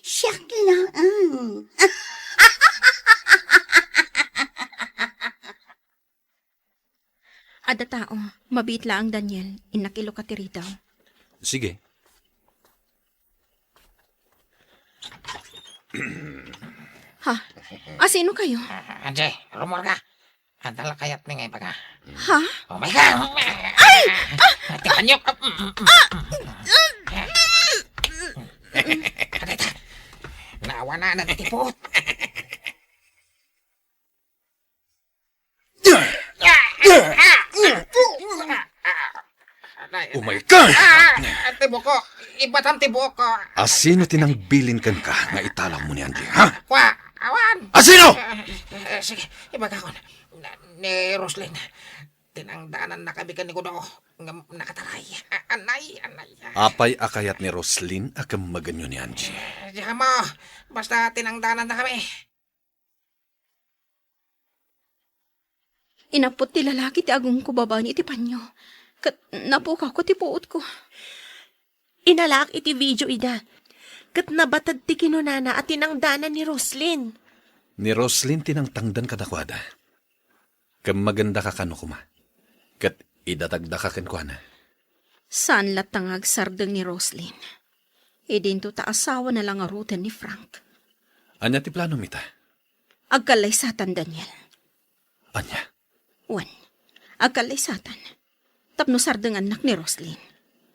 Siyak lang. Ada tao, mabit lang Daniel, inakilo ka ti ritaw. Sige. Ha? Sino kayo? Anjay, rumor ka. Antala kayat ni ngay baga. Ha? Oh my God! Ay! Tingnan nyo! Kadita! Naawa na natitipot! Oh my God! Tibo ko! Ibatam tibo ko! Asino tinang bilin kan ka nga italang mo ni Angie, ha? Kwa! Awan! Asino? Sige, ibaga ko. Ni Roslyn. Tinangdanan na kami ka ni Kudo. Nakataray. Anay. Apay akayat ni Roslyn akam maganyo ni Angie. Diyan mo. Basta tinangdanan na kami. Inapot ti lalaki ti agong ko babae iti panyo. Kat napukaw ko ti puot ko. Inalak iti video ida. Kat nabatad ti kinunana at tinangdanan ni Roslyn. Ni Roslyn tinangtangdan kadakwada. Kam maganda ka kano kuma. Kat idatagda ka kenkwana. Saan latangag sardeng ni Roslyn? Idinto ta asawa na lang arutan ni Frank. Anya ti plano mita? Agkalaysatan Daniel. Anya? Wan, agkalay satan. Tapno sardeng anak ni Roslyn.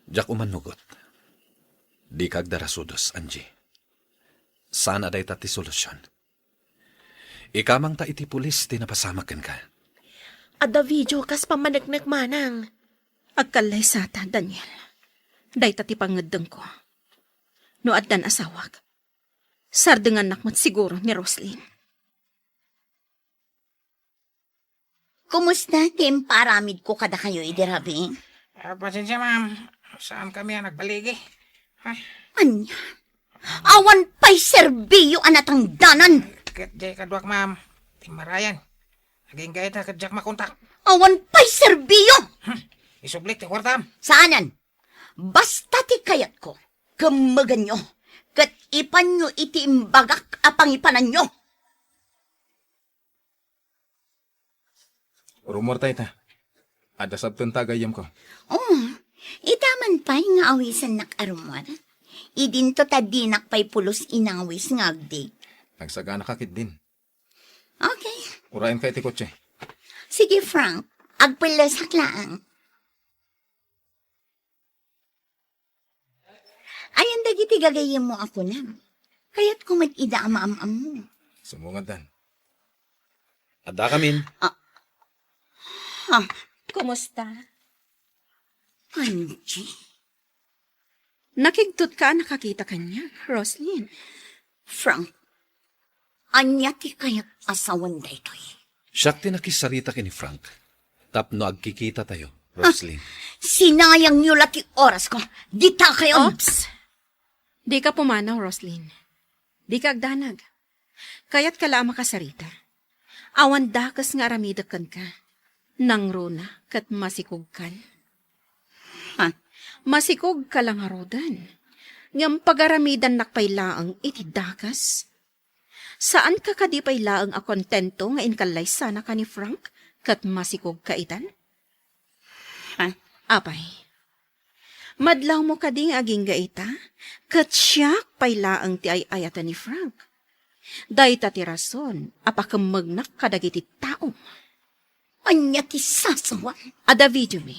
Jak umanugot. Di kag darasudos, Angie. Sana day tati solusyon. Ikamang ta iti pulis, di napasamakan ka. Ada video kas pamanagnak manang. Agkalay satan, Daniel. Day tati pangedeng ko. No addan asawag. Sardeng anak mo't siguro ni Roslyn. Kumusta, Tim? Paramid ko kada kayo, idirabi. Pasensya, ma'am. Saan kami nagbaligi? Ay, Anya? Awan pa'y serbiyo anatang danan. Jay kadwak, ma'am. Timarayan. Naging gaya na kadyak makontak. Awan pa'y serbiyo. Isublik ti kwartam. Saanan? Basta ti kayat ko. Kamagan nyo. Kat ipan nyo iti imbagak apang ipanan nyo. Rumor tayo ta. Ada sabton tagayam ko. Oh, itaman pa'y nga awisan nakarumar. Idinto tadinak pa'y pulos inawis ngagdi. Nagsagana kakit din. Okay. Urayan ka iti kotse. Sige, Frank. Agpalasak lang. Ayan dagiti gagayam mo ako na. Kaya't kumag-ida ama-am mo. Sumungadan. Ada kamin. Ha? Kumusta? Angie? Nakigtot ka, nakakita kanya, Roslyn. Frank, anya ti kaya't asawan da ito'y. Siyak tinakisarita kini Frank. Tapno agkikita tayo, Roslyn. Sinayang niyo lati oras ko. Dita kayo. Oops! Di ka pumanaw, Roslyn. Di ka agdanag. Kaya't kala makasarita. Awan dakas nga aramidakan ka. Nang runa kat masikog kan. Ha? Masikog ka lang harodan. Ngam pagaramidan nakpailaang iti dakas. Saan ka kadipailaang a kontento nga inkalay sana ka ni Frank kat masikog ka itan? Ha? Apay. Madlaw mo kading aging gaita kat siya pailaang ti ay-ayatan ni Frank. Dayta ti rason apakamagnak kadagiti tao. Anya ti sasawan. Ada video mi,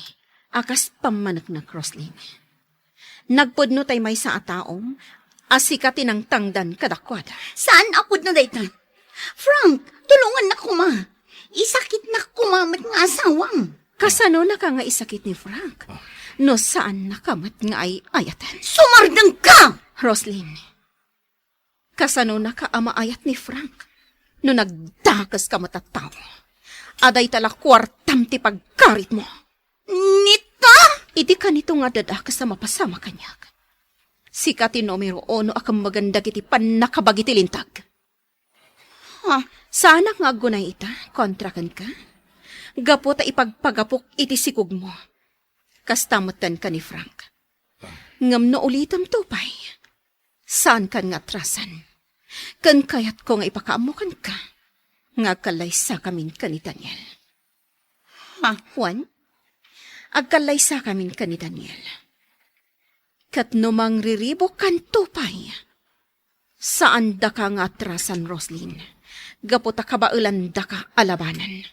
akas pamanak na Roslyn. Nagpudno tay may sa ataom, asikatin ang tangdan kadakwada. Saan apod na dayta? Frank, tulungan na kuma. Isakit na kumamat nga asawang. Kasano na ka nga isakit ni Frank? No saan nakamat nga ay ayatan? Sumardang ka! Roslyn, kasano na ka amaayat ni Frank? No nagdakas ka matatao. Aday tala kwartam ti pagkarit mo. Nita? Iti ka nito nga dadakas sa mapasama kanyak. Sikati numero 1 akang maganda kiti panakabagiti lintag. Ha? Sana nga agunay ita, kontrakan ka. Gapo ta ipagpagapok iti sikog mo. Kastamutan ka ni Frank. Ngam no ulitam tupay. Saan kan nga trasan? Kan kayat ko nga ipakaamukan ka. Nga kalaysa kamin ka ni Daniel. Ha? Juan? Agkalaysa kamin ka ni Daniel. Kat numang riribok kan tupay. Saan da ka nga atrasan, Roslyn? Gaputa kabailan da ka alabanan.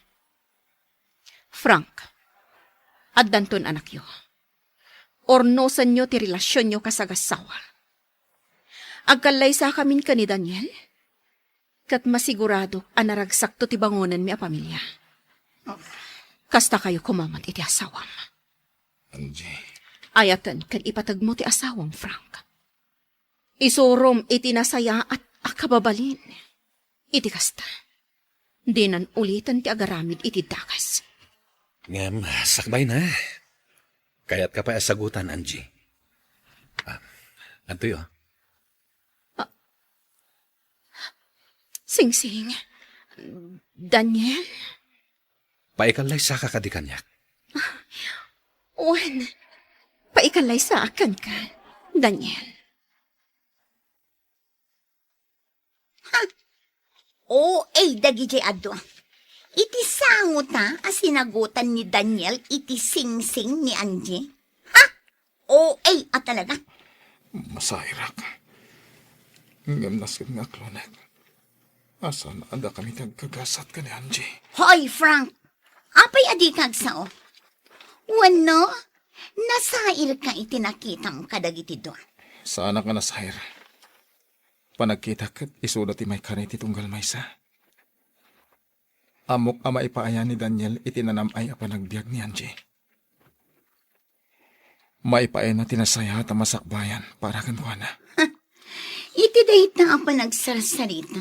Frank, addanton anak yo. Ornosan nyo ti relasyon nyo kasagasawa. Agkalaysa kamin ka ni Daniel. Kat masigurado anaragsak to ti bangonan mi a pamilya. Kasta kayo kumamat iti asawam. Angie. Ayatan kan ipatag mo ti asawam, Frank. Isurom iti nasaya at akababalin. Iti kasta. Dinan ulitan ti agaramid iti dakas. Ngam, sakbay na. Kaya't ka pa asagutan, Angie. Anto yun? Sing-sing. Daniel? Paikalay sa kakadikanyak. Wen, paikalay sa akan ka, Daniel. Ha? O, dagiti ado. Iti sango ta asinagutan ni Daniel iti sing-sing ni Angie. Ha? O, talaga. Masayra ka. Ngam nasib nga klonek. Asan anda kami nagkagasat ka ni Angie? Hoy, Frank! Apay adi kag sao? Wano, nasair ka itinakitang kadagiti doon. Sa anak nga nasahir. Panagkita kat isuda ti may kanay ti tunggal maysa. Amok ama ipaaya ni Daniel itinanam ay apanagbiag ni Angie. Maipaaya na tinasaya at masakbayan para kanwana. Iti dahit na apa nagsarsarita.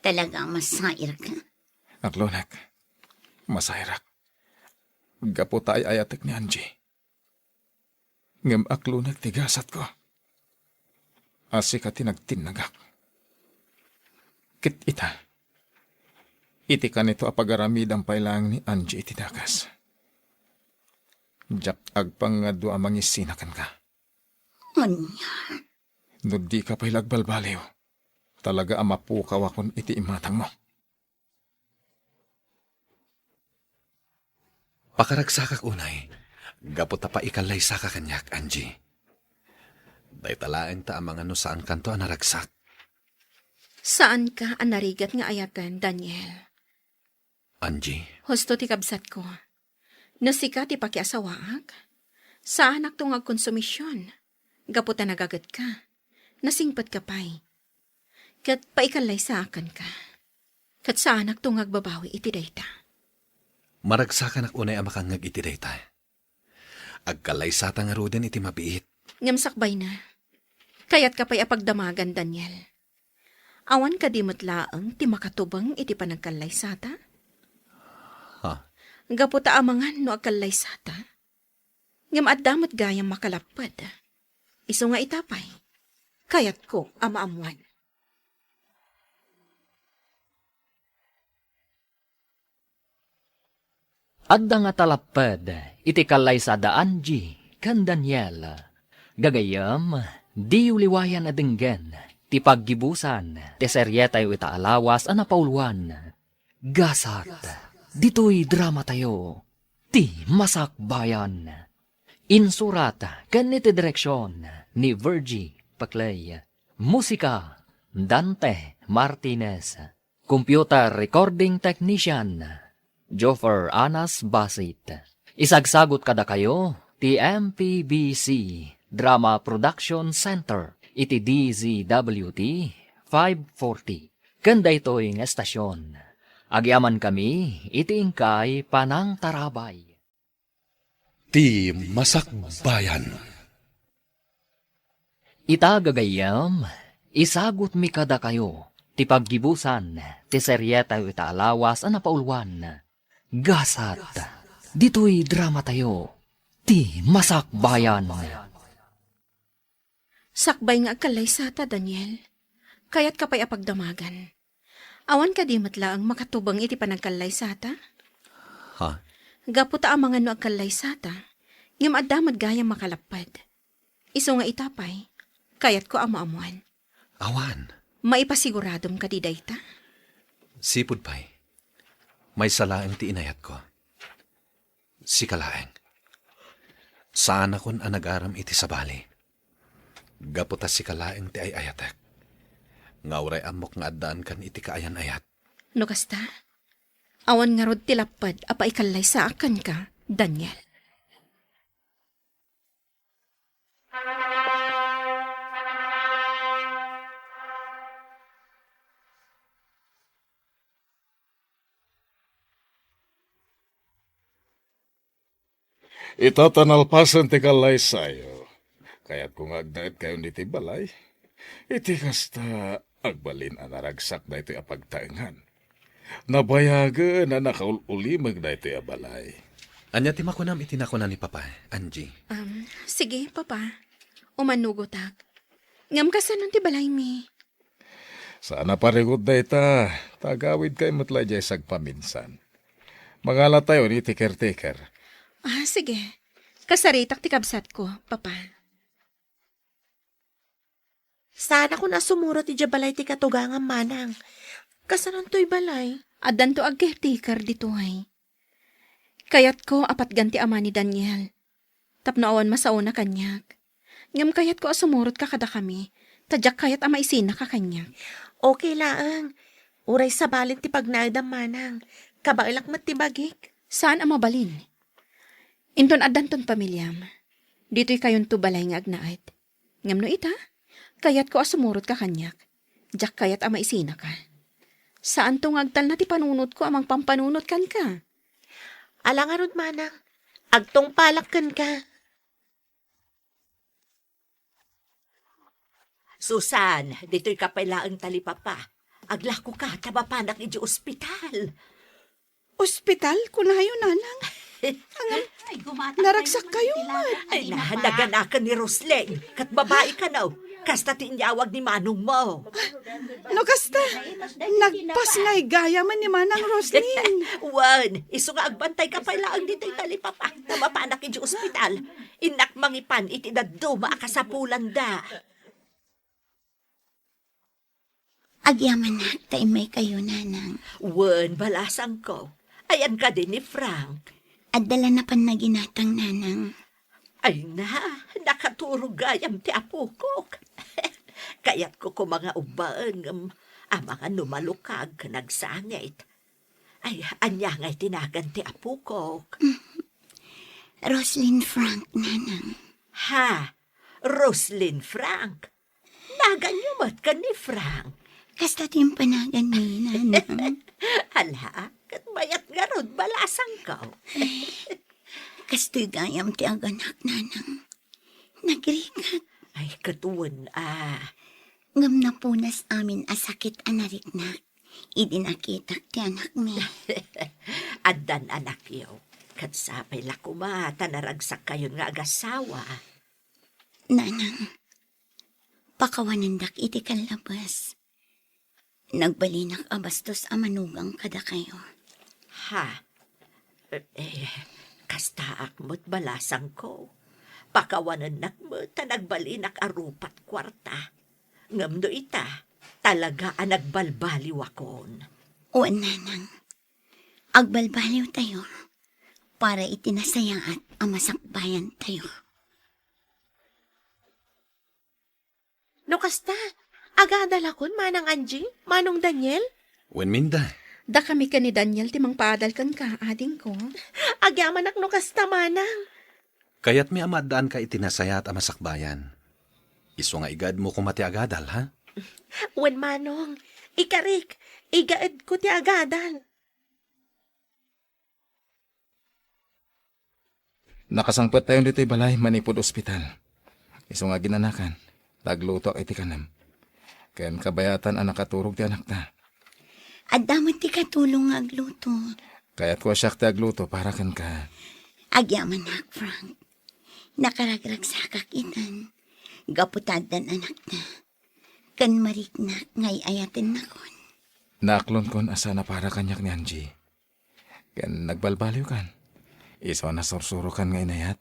Talagang masair ka. Aklonak, masahirak. Gapo tayo ayatek ni Angie. Ngam aklonak tigasat ko. Asi ka tinagtinagak. Kit ita. Iti ka nito apagaramid ang pailang ni Angie iti dagas. Jak agpangado amang isinakan ka. Anya. No di ka pa'y lagbalbaliw. Talaga amapukaw akon iti imatang mo. Pakaragsakak unay. Gaputa pa ikalay sa kakanyak, Angie. Day talaeng ta amang ano saan kanto anaragsak. Saan ka anarigat nga ayatan, Daniel? Angie, Husto ti kabsat ko. Nasika ti pakiasawaag. Saan aktong agkonsumisyon? Gaputa nagagat ka. Nasingpat ka pa'y. Kat paikalay sa akan ka. Kat saan aktong agbabawi iti dayta. maragsakan ak unay amakangag iti dayta. Agkalay sa nga ruden iti mabiit. Ngamsakbay na. Kayat ka pa'y apagdamagan, Daniel. Awan ka di matlaang ti makatubang iti panagkalay sata? Ha? Gaputa amangan no agkalay sata? Ngam addamat gayang makalapad. Iso nga itapay. Kayat ko amaamuan. Adda nga talapad, iti kalay sa Angie, kan Daniel. Gagayam, di uliwayan na dinggen, ti paggibusan, ti seryetay ita alawas ana pauluan. Gasat, dito'y drama tayo, ti masakbayan. Insurat, kan iti direksyon, ni Virgie Paclay. Musika, Dante Martinez. Computer Recording Technician, Joffer Anas Basit. Isagsagot kada kayo, ti MPBC Drama Production Center, iti DZWT 540. Kanda ito'y nga estasyon. Agyaman kami, iti ingkay Panang Tarabay. Ti Masakbayan. Itagagayam, isagot mi kada kayo, ti paggibusan, ti seryeta ita alawas ana paulwan. Gasat, dito'y drama tayo, ti masakbayan. Sakbay nga agkalay sata, Daniel. Kayat ka pa'y apagdamagan. Awan ka di matlaang makatubang iti panagkalay sata? Ha? Gaputa amangan no agkalay sata. Ngam addamad gayang makalapad. Iso nga itapay. Kayat ko amaamuan. Awan. Maipasiguradom ka di dayta? Sipud pa'y. May salaeng ti inayat ko. Si kalaeng. Saan akon anagaram iti sabali. Gaputa si kalaeng ti ay ayatek. Ngauray amok nga addaan kan iti kaayan ayat. No kasta? Awan nga rod tilapad apa ikalay sa akan ka, Daniel. Itatanalpasan ti kalay sayo. Kaya't kung agdaet kayo ni ti balay, iti kasta agbalin anaragsak na iti apagtaengan. Nabayagan na nakaulimag na iti abalay. Anya ti makunam itinakunan ni Papa, Angie. Sige, papa. Umanugotak. Ngam kasanon ti balay mi. Sana parigod na ita, tagawid kay matla jay sagpaminsan. Mangala tayo ni ti caretaker. Sige. Kasaritak ti kabsat ko, papa. Sana ko na sumuro ti jabalay ti katugangang manang. Kasanon to'y balay? Adan to agkertikar dito ay. Kayat ko apat ganti ama ni Daniel. Tapnoawan masauna kanyak. Ngam kayat ko asumurot ka kada kami. Tadyak kayat ama isina ka kanyak. Okay laang. Uray sa balin ti pagnaadam manang. Kabailak matibagik. Saan ang mabalin? Inton adanton pamilyam. Dito'y kayon tubalay nga agnaat. Ngam no ita, kayat ko asumurot ka kanyak. Jak kayat ama isina ka. Saan tong agtal na ti panunot ko amang pampanunot kan ka? Alangarod manang, agtong palakkan ka. Susan, dito'y kapailaang talipapa. Aglako ka, tabapanak iji ospital. Ospital? Kunayo, nanang. Naragsak kayo, Ay na, naganakan ni Rosleng. Kat babae ka na, kasta tinyawag ni Manong mo. No, kasta. Nagpas nga'y gaya man ni Manang Roslyn. Wan, iso nga agbantay kapailaang dito'y talipapa. Tabapanak iji ospital. Inak mangipan iti daduma akasapulan da. Agyaman na, taimay kayo, nanang. Wan, balasang ko. Ayan ka din ni Frank. At dala na pan na ginatang, nanang. Ay na, nakaturog gayam ti apukok. Kayat ko mga ubang, ang mga numalukag nagsangit. Ay, anya nga'y tinagan ti apukok. Roslyn Frank, nanang. Ha, Roslyn Frank. Naganyumat ka ni Frank. Kasta timpanagan ni, nanang. Hala, kat bayat nga rod balasang ko. Kasto'y gayam ti aganak, nanang. Nagrikat. Ay, katuwan Ngam na punas amin asakit anariknak. Idinakitak ti anak mi. Adan anak yo. Kat sapay lakumata naragsak kayo nga agasawa. Nanang, pakawanandak iti kalabas. Nagbalinak abastos a manugang kada kayo. Ha? Kastaak mo't balasang ko. Pakawanan nakmo ta nagbalinak arupat kwarta. Ngam no ita, talaga ang nagbalbaliw akon. O nanang, agbalbaliw tayo para itinasaya at amasakbayan tayo. No, kasta. Agadal akon, Manang Angie, Manong Daniel. Wen minda. Da kami ka ni Daniel timang paadal kan ka, ading ko. Agyaman ak no kasta, Manang. Kayat mi amadaan ka itinasaya at amasakbayan. Iso nga igad mo kumati agadal, ha? Wen Manong, ikarik, igaad ko ti agadal. Nakasangpet tayo dito'y balay, manipod ospital. Iso nga ginanakan, tagluto iti kanam. Kayan kabayatan ang nakaturog ti anak ta. At damot ti katulong nga agluto. Kaya't ko siyak ti agluto para kan ka. Agyaman na, Frank. Nakaragragsakak itan. Gaputadan anak na. Kan mariknak ngay ayatin na kon. Naaklon kon asa na para kanyak ni Angie. Kayan nagbalbaliw kan. Iso na sursuro kan ngay nayat.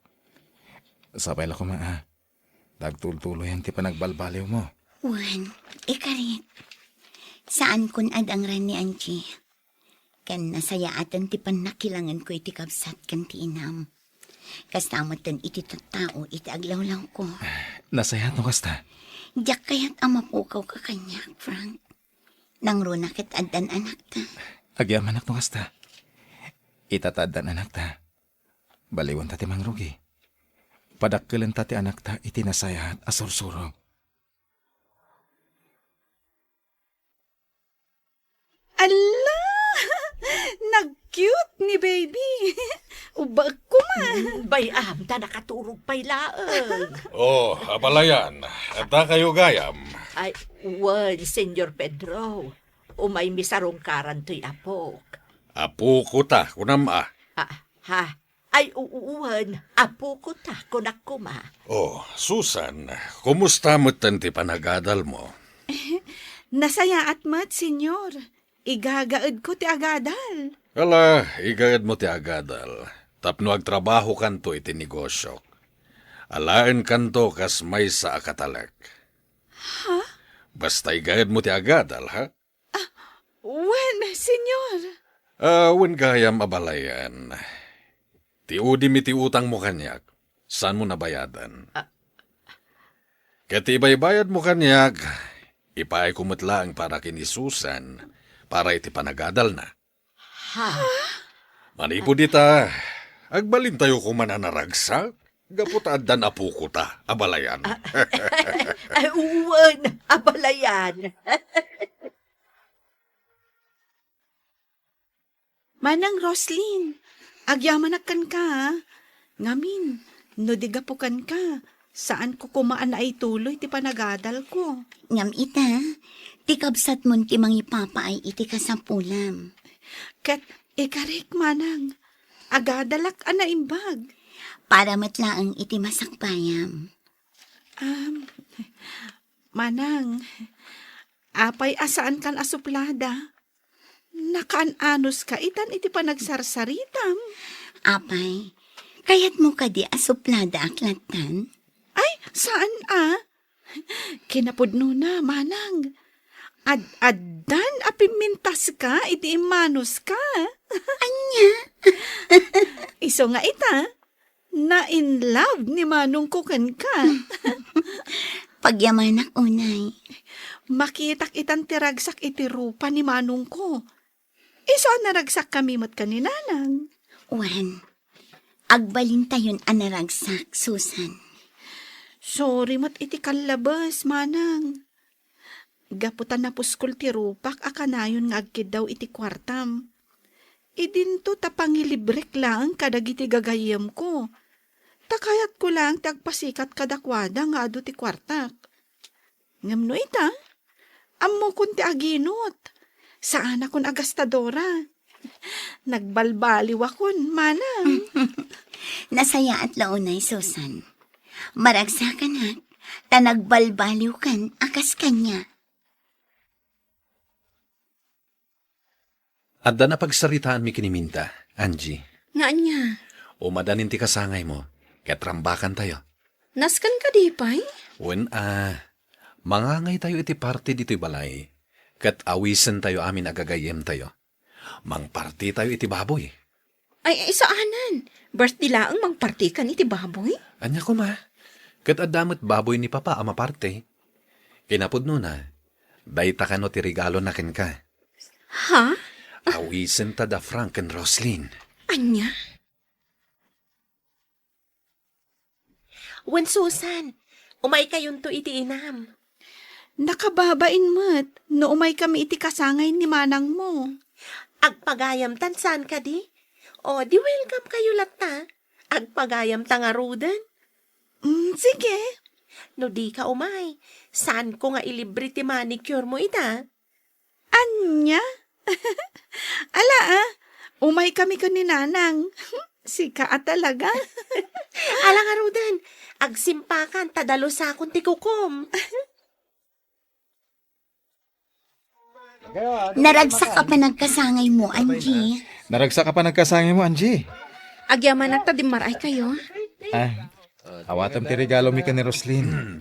Sabay la kumaa. Tagtultuloy ang ti panagbalbaliw mo. Juan, ikarit. Saan kun adang ran ni Angie? Kan nasaya atan ti panakilangan ko iti kapsat kan ti inam. Kastamatan iti tattao iti aglawlaw ko. Nasayat no kasta. Diyak kayat amapukaw ka kanya, Frank. Nang runakit adan anak ta. Agyaman anak no kasta. Itatadan anak ta. Baliwan ta ti mangrugi. Padakkelan ta ti anak ta iti nasayat asursurog. Ala! Nag-cute ni baby. Ubag ko man. Bayam, ta nakaturog pa'y laang. Oh, abalayan. Ata kayo gayam. Ay, wan, Senyor Pedro. Umay misarong karan to'y apok. Apo ko ta, kunam ah. Ha? Ay, uuwan. Apo ko ta, kunak kuma. Oh, Susan, kumusta mo ti panagadal mo? Nasaya at mat, senyor. Igagaad ko ti agadal. Ala, igagad mo ti agadal. Tapno agtrabaho kanto iti negosyo. Alaen kanto kas may sa akatalak. Ha? Basta igagad mo ti agadal, ha? Wen, senyor. Wen gayam abalayan. Ti udi mi ti utang mo kanyak. Saan mo nabayadan? Kati ibaybayad mo kanyak, ipaay kumutlaang para kini Susan, para iti panagadal na. Ha? Manipod ita, agbalin tayo kumananaragsa, gaputad dan apo ko ta, abalayan. Uwan, abalayan. Manang Roslyn, agyamanak ka, ha? Ngamin, no digapukan ka, saan ko kumaan na ay tuloy ti panagadal ko. Ngam ita, ti kabsat mon ti mangipapa ay iti kasapulam. Kat ikarik manang, agadalak ana imbag. Para matlaang iti masakbayam. Manang, apay asaan kan asuplada? Nakaan-anos ka itan iti panagsarsaritam. Apay, kayat mo ka di asuplada aklatan? Ay, saan Kinapudno na, manang. Ad-addan apimintas ka, iti imanos ka. Anya? Iso nga ita, na in love ni manong kukan ka. Pagyamanak unay. Makitak itan tiragsak iti rupa ni manong ko. Iso naragsak kami mat kaninanang. Wan, agbalin tayon anaragsak, Susan. Sorry mat iti kalabas, manang. Gaputan na puskol ti rupak akanayon nga agkid daw iti kwartam. Idinto tapangilibrek lang kadag iti gagayam ko. Takayat ko lang tagpasikat kadakwada nga adu ti kwartak. Ngamno ita, ammo kun ti aginot. Saan akon agastadora? Nagbalbaliw akon, manang. Nasaya at launay, Susan. Maragsakan at, tanagbalbaliw kan akas kanya. Adda na pagsaritaan mi kiniminta, Angie. Nga niya, Umadanin ti kasangay mo, ketrambakan tayo. naskan ka di pa'y? Wen mangangay tayo iti party dito'y balay. Kat awisen tayo amin agagayem tayo. Mang party tayo iti baboy. Ay, saanan? Birthday laang mangparti ka ni ti baboy? Anya ko ma, kat adamot baboy ni papa ama parte. Kinapudno na, dayta ka no ti regalo na ken ka. Ha? Awisen ta da Frank and Roslyn. Anya? Wen Susan, umay kayon to iti inam. Nakababain mo't, no umay kami iti kasangay ni manang mo. Agpagayam tan saan ka di? O, di welcome kayo latta. Agpagayam ta nga rudan. Sige. No di ka umay, saan ko nga ilibre ti manicure mo ita? Anya? Ala umay kami ka ni nanang. Sika talaga. Ala nga rudan, agsimpakan tadalo sa akong ti kukom. Naragsak ka pa nagkasangay mo, Angie. Naragsak ka pa nagkasangay mo, Angie. Agyaman at tadimaray kayo? Awatam ti regalo mi ka ni Roslyn.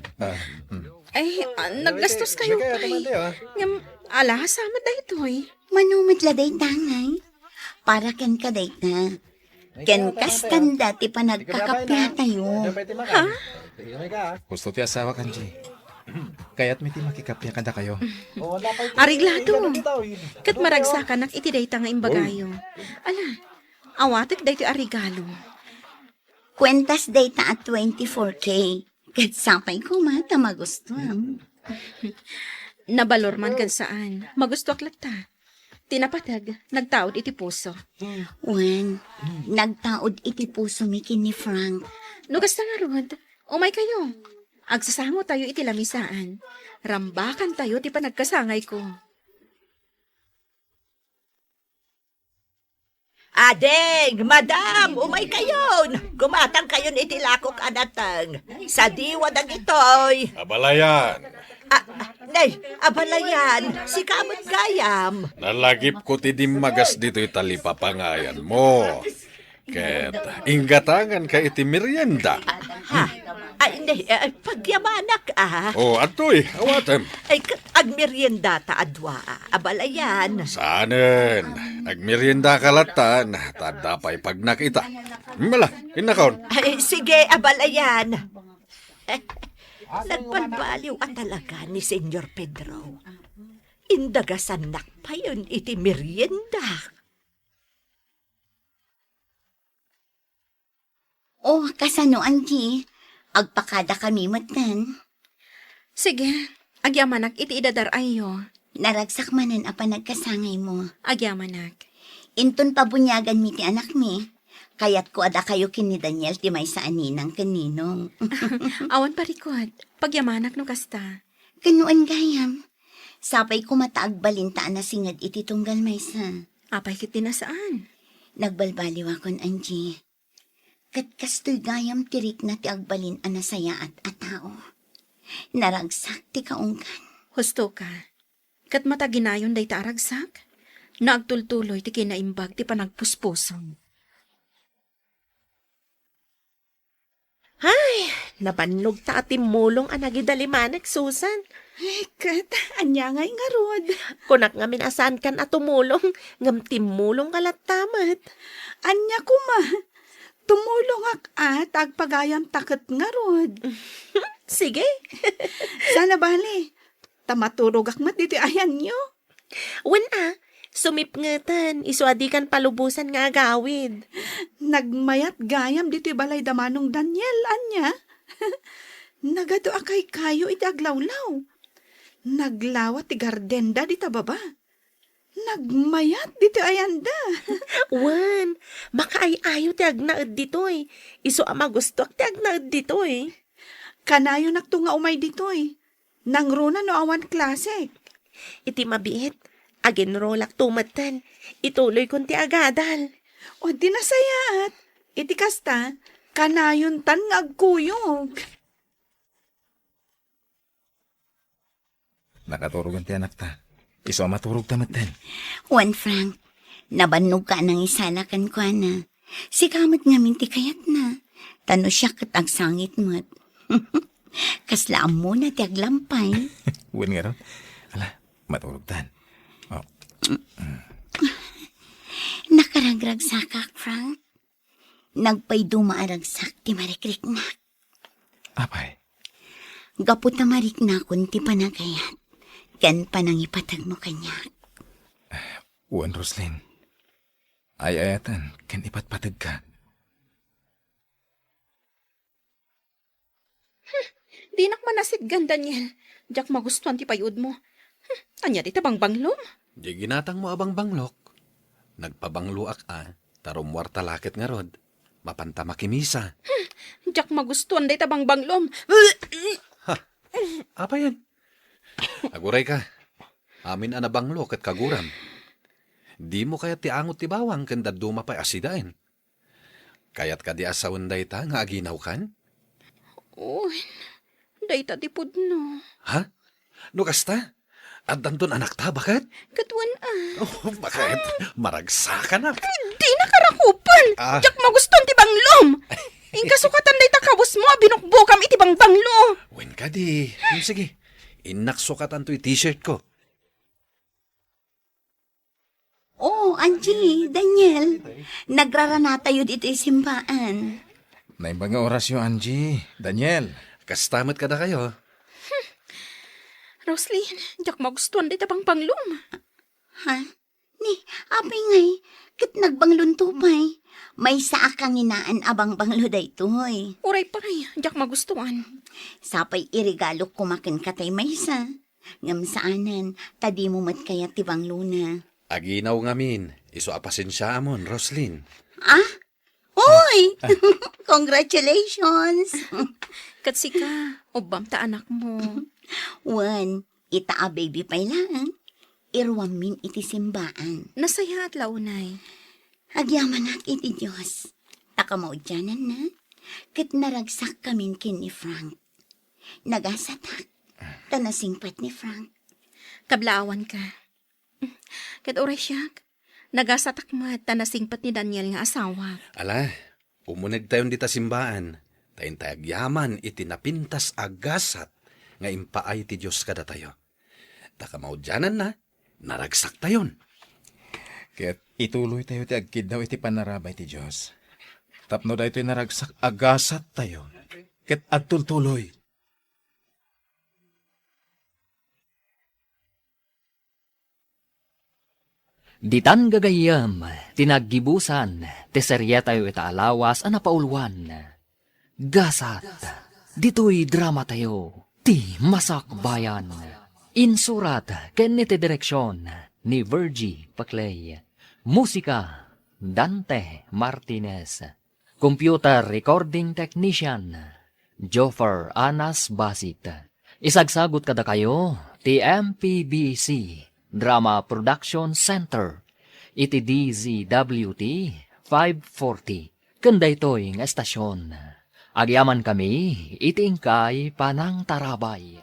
Ay, naggastos kayo pa'y. Ngam, ala, sama da ito'y. Manumit laday tangay. Para ken ka day na. Ken kastanda ti pa nagkakapya tayo. Ha? Gusto ti asawa, Angie. Kaya't may ti makikapya kada kayo. Ariglado. Kat maragsakan at itidayta nga imbagayo. Ala, awatek day ti arigalo. Kwentas day ta at 24K. Kat sapay ko mata magustuhan. Nabalor man kan saan. Magusto aklat ta. Tinapatag, nagtaod iti puso. Wan, nagtaod iti puso mi kin ni Frank. Nugas na nga rod, umay kayo. Agsasamo tayo iti lamisaan. Rambakan tayo ti panagkasangay ko. Adeng, madam, umay kayon. Gumatang kayon iti lakok anatang. Sa diwa dagitoy. Abalayan, Nay, abalayan, si kamot gayam. nalagip ko ti dimagas dito'y talipapangayan mo. Ket, inggatangan ka iti merienda. Ha? Ay, hindi, pagyamanak O, atoy, awatem. Ay, agmerienda ta adwa, abalayan. Saanen, agmerienda kalatan, tadapay pag nakita. Mala, inakaon. Ay, sige, abalayan. Nagbalbaliw at talaga ni Senyor Pedro. Indagasan nakpayon iti merienda. Oh, kasano, Angie? Agpakada kami matan. Sige, agyamanak iti idadar ayo. Naragsak manan apa nagkasangay mo. Agyamanak. Inton pabunyagan mi ti anak mi. Kayat ko ada kayo kin ni Daniel ti may sa aninang kaninong. Awan parikot, pagyamanak no kasta. Kanuan gayam. Sapay ko mataagbalintaan na singad iti tunggal may sa. Apay kit tinasaan. Nagbalbaliw akon, Angie. Kat kastoy gayam tirik na ti agbalin anasaya at atao. Naragsak ti kaungkan. Husto ka. Kat mataginayon day taaragsak. Naagtultuloy ti kinaimbag ti panagpuspusong. Ay, nabannog ta at timulong anagidalimanek, Susan. Kat, anya ngay nga rod. Kunak nga minasan kan at tumulong, ngam timulong kalat tamat. Anya kuma. Tumulong at agpagayam taket nga rod. Sige. Sana bali. Tamaturog akmat dito ayan nyo. Sumipngetan, isuadikan palubusan nga agawid. Nagmayat gayam dito balay damanong Daniel, anya. Nagado akay kayo iti aglawlaw. Naglawat ti gardenda di baba. Nagmayat dito ayanda. Wan, makaay-ayo ti agnaed ditoy. Isu ama gusto ti agnaed ditoy. Kanayo naktunga umay ditoy. Nangruna no awan klasik. Iti mabiit, aginrolak tumatan. Ituloy kon ti agadal. O di nasayat. Iti kasta, kanayon tan nga agkuyog. Nakaturugan ti anak ta. Iso maturog tamatan. Juan Frank, nabannog ka ng isalakan ko na. Si kamat ngamin ti kayat na. Tano siya kat agsangit mo't. Kaslaam mo na ti aglampay. Uwan nga ron. Ala, maturog tan. Oh. Nakaragrag sakak, Frank. Nagpay dumaaragsak ti marikrik na. Apay. Gapot na marik na kun ti panagayat. Kan panang ipatag mo kanya. Uwan, Roslyn. Ay-ayatan, kan ipatpatag ka. Di nak manasidgan, Daniel. Diyak magustuhan ti payud mo. Anya di tabang banglom. Di ginatang mo abang banglok. Nagpabangluak tarumwar talakit nga rod. Mapanta makimisa. Diyak magustuhan day tabang banglom. Apa yan? Aguray ka. Amin anabanglok at kaguram. Di mo kaya ti angot ti bawang kanda dumapay asidain. Kayat ka di asawan day ta nga aginaw kan? Uy, day ta di pudno. Ha? No kasta? At danton anak ta, bakit? Katuan Oh, bakit? Maragsakan na. Di nakarakupan. Diyak magustuhan ti banglom. Inkasukatan day ta kabus mo, binukbukam iti bang banglo. Wen ka di. Sige, inaksukatan to t-shirt ko. Oh, Angie, Daniel. Nagrarana tayo dito simbaan. Naimbang nga orasyo, Angie. Daniel. Kastamat ka na kayo. Roslyn, diyak magustuhan day tabang banglom. Ha? Ni, apay ngay, kit nagbanglunto-pay. May saa kang inaan abang banglo daytoy. Uray pay, diyak magustuhan. Sapay irigalo kumakin katay maysa. Ngam saanan, tadi mo mat kaya tibang luna. Aginaw ngamin. Iso apasin siya amon, Roslyn. Ah? Uy! Congratulations! Katsika, ubam ta anak mo. Wan, itaa baby pay lang. Irwam min iti simbaan. Nasaya at launay. Agyaman at iti Diyos. Takamaudyanan na. Kat naragsak kamin kin ni Frank. Nagasatak. Tanasingpat ni Frank. Kablaawan ka. Kat oray siyak. Nagasatak mo at tanasingpat ni Daniel nga asawa. Ala, umunag tayon dita simbaan. Tayin tayo agyaman iti napintas agasat nga impaay ti Diyos kada tayo. Takamaudyanan na, naragsak tayon. Kaya't ituloy tayo ti agkid daw iti panarabay ti Diyos. Tapno da ito'y naragsak agasat tayo. Kaya't agtultuloy. Ditan gagayam, tinaggibusan, teserya tayo itaalawas, anapaulwan. Gasat, dito'y drama tayo, ti Masakbayan. Insurat, ken iti direksyon, ni Virgie Paclay. Musika, Dante Martinez. Computer Recording Technician, Joffer Anas Basit. Isagsagot kada kayo, ti MPBC, Drama Production Center. Iti DZWT 540. Kanda ito'y nga estasyon. Agyaman kami, iti ingkay panang tarabay.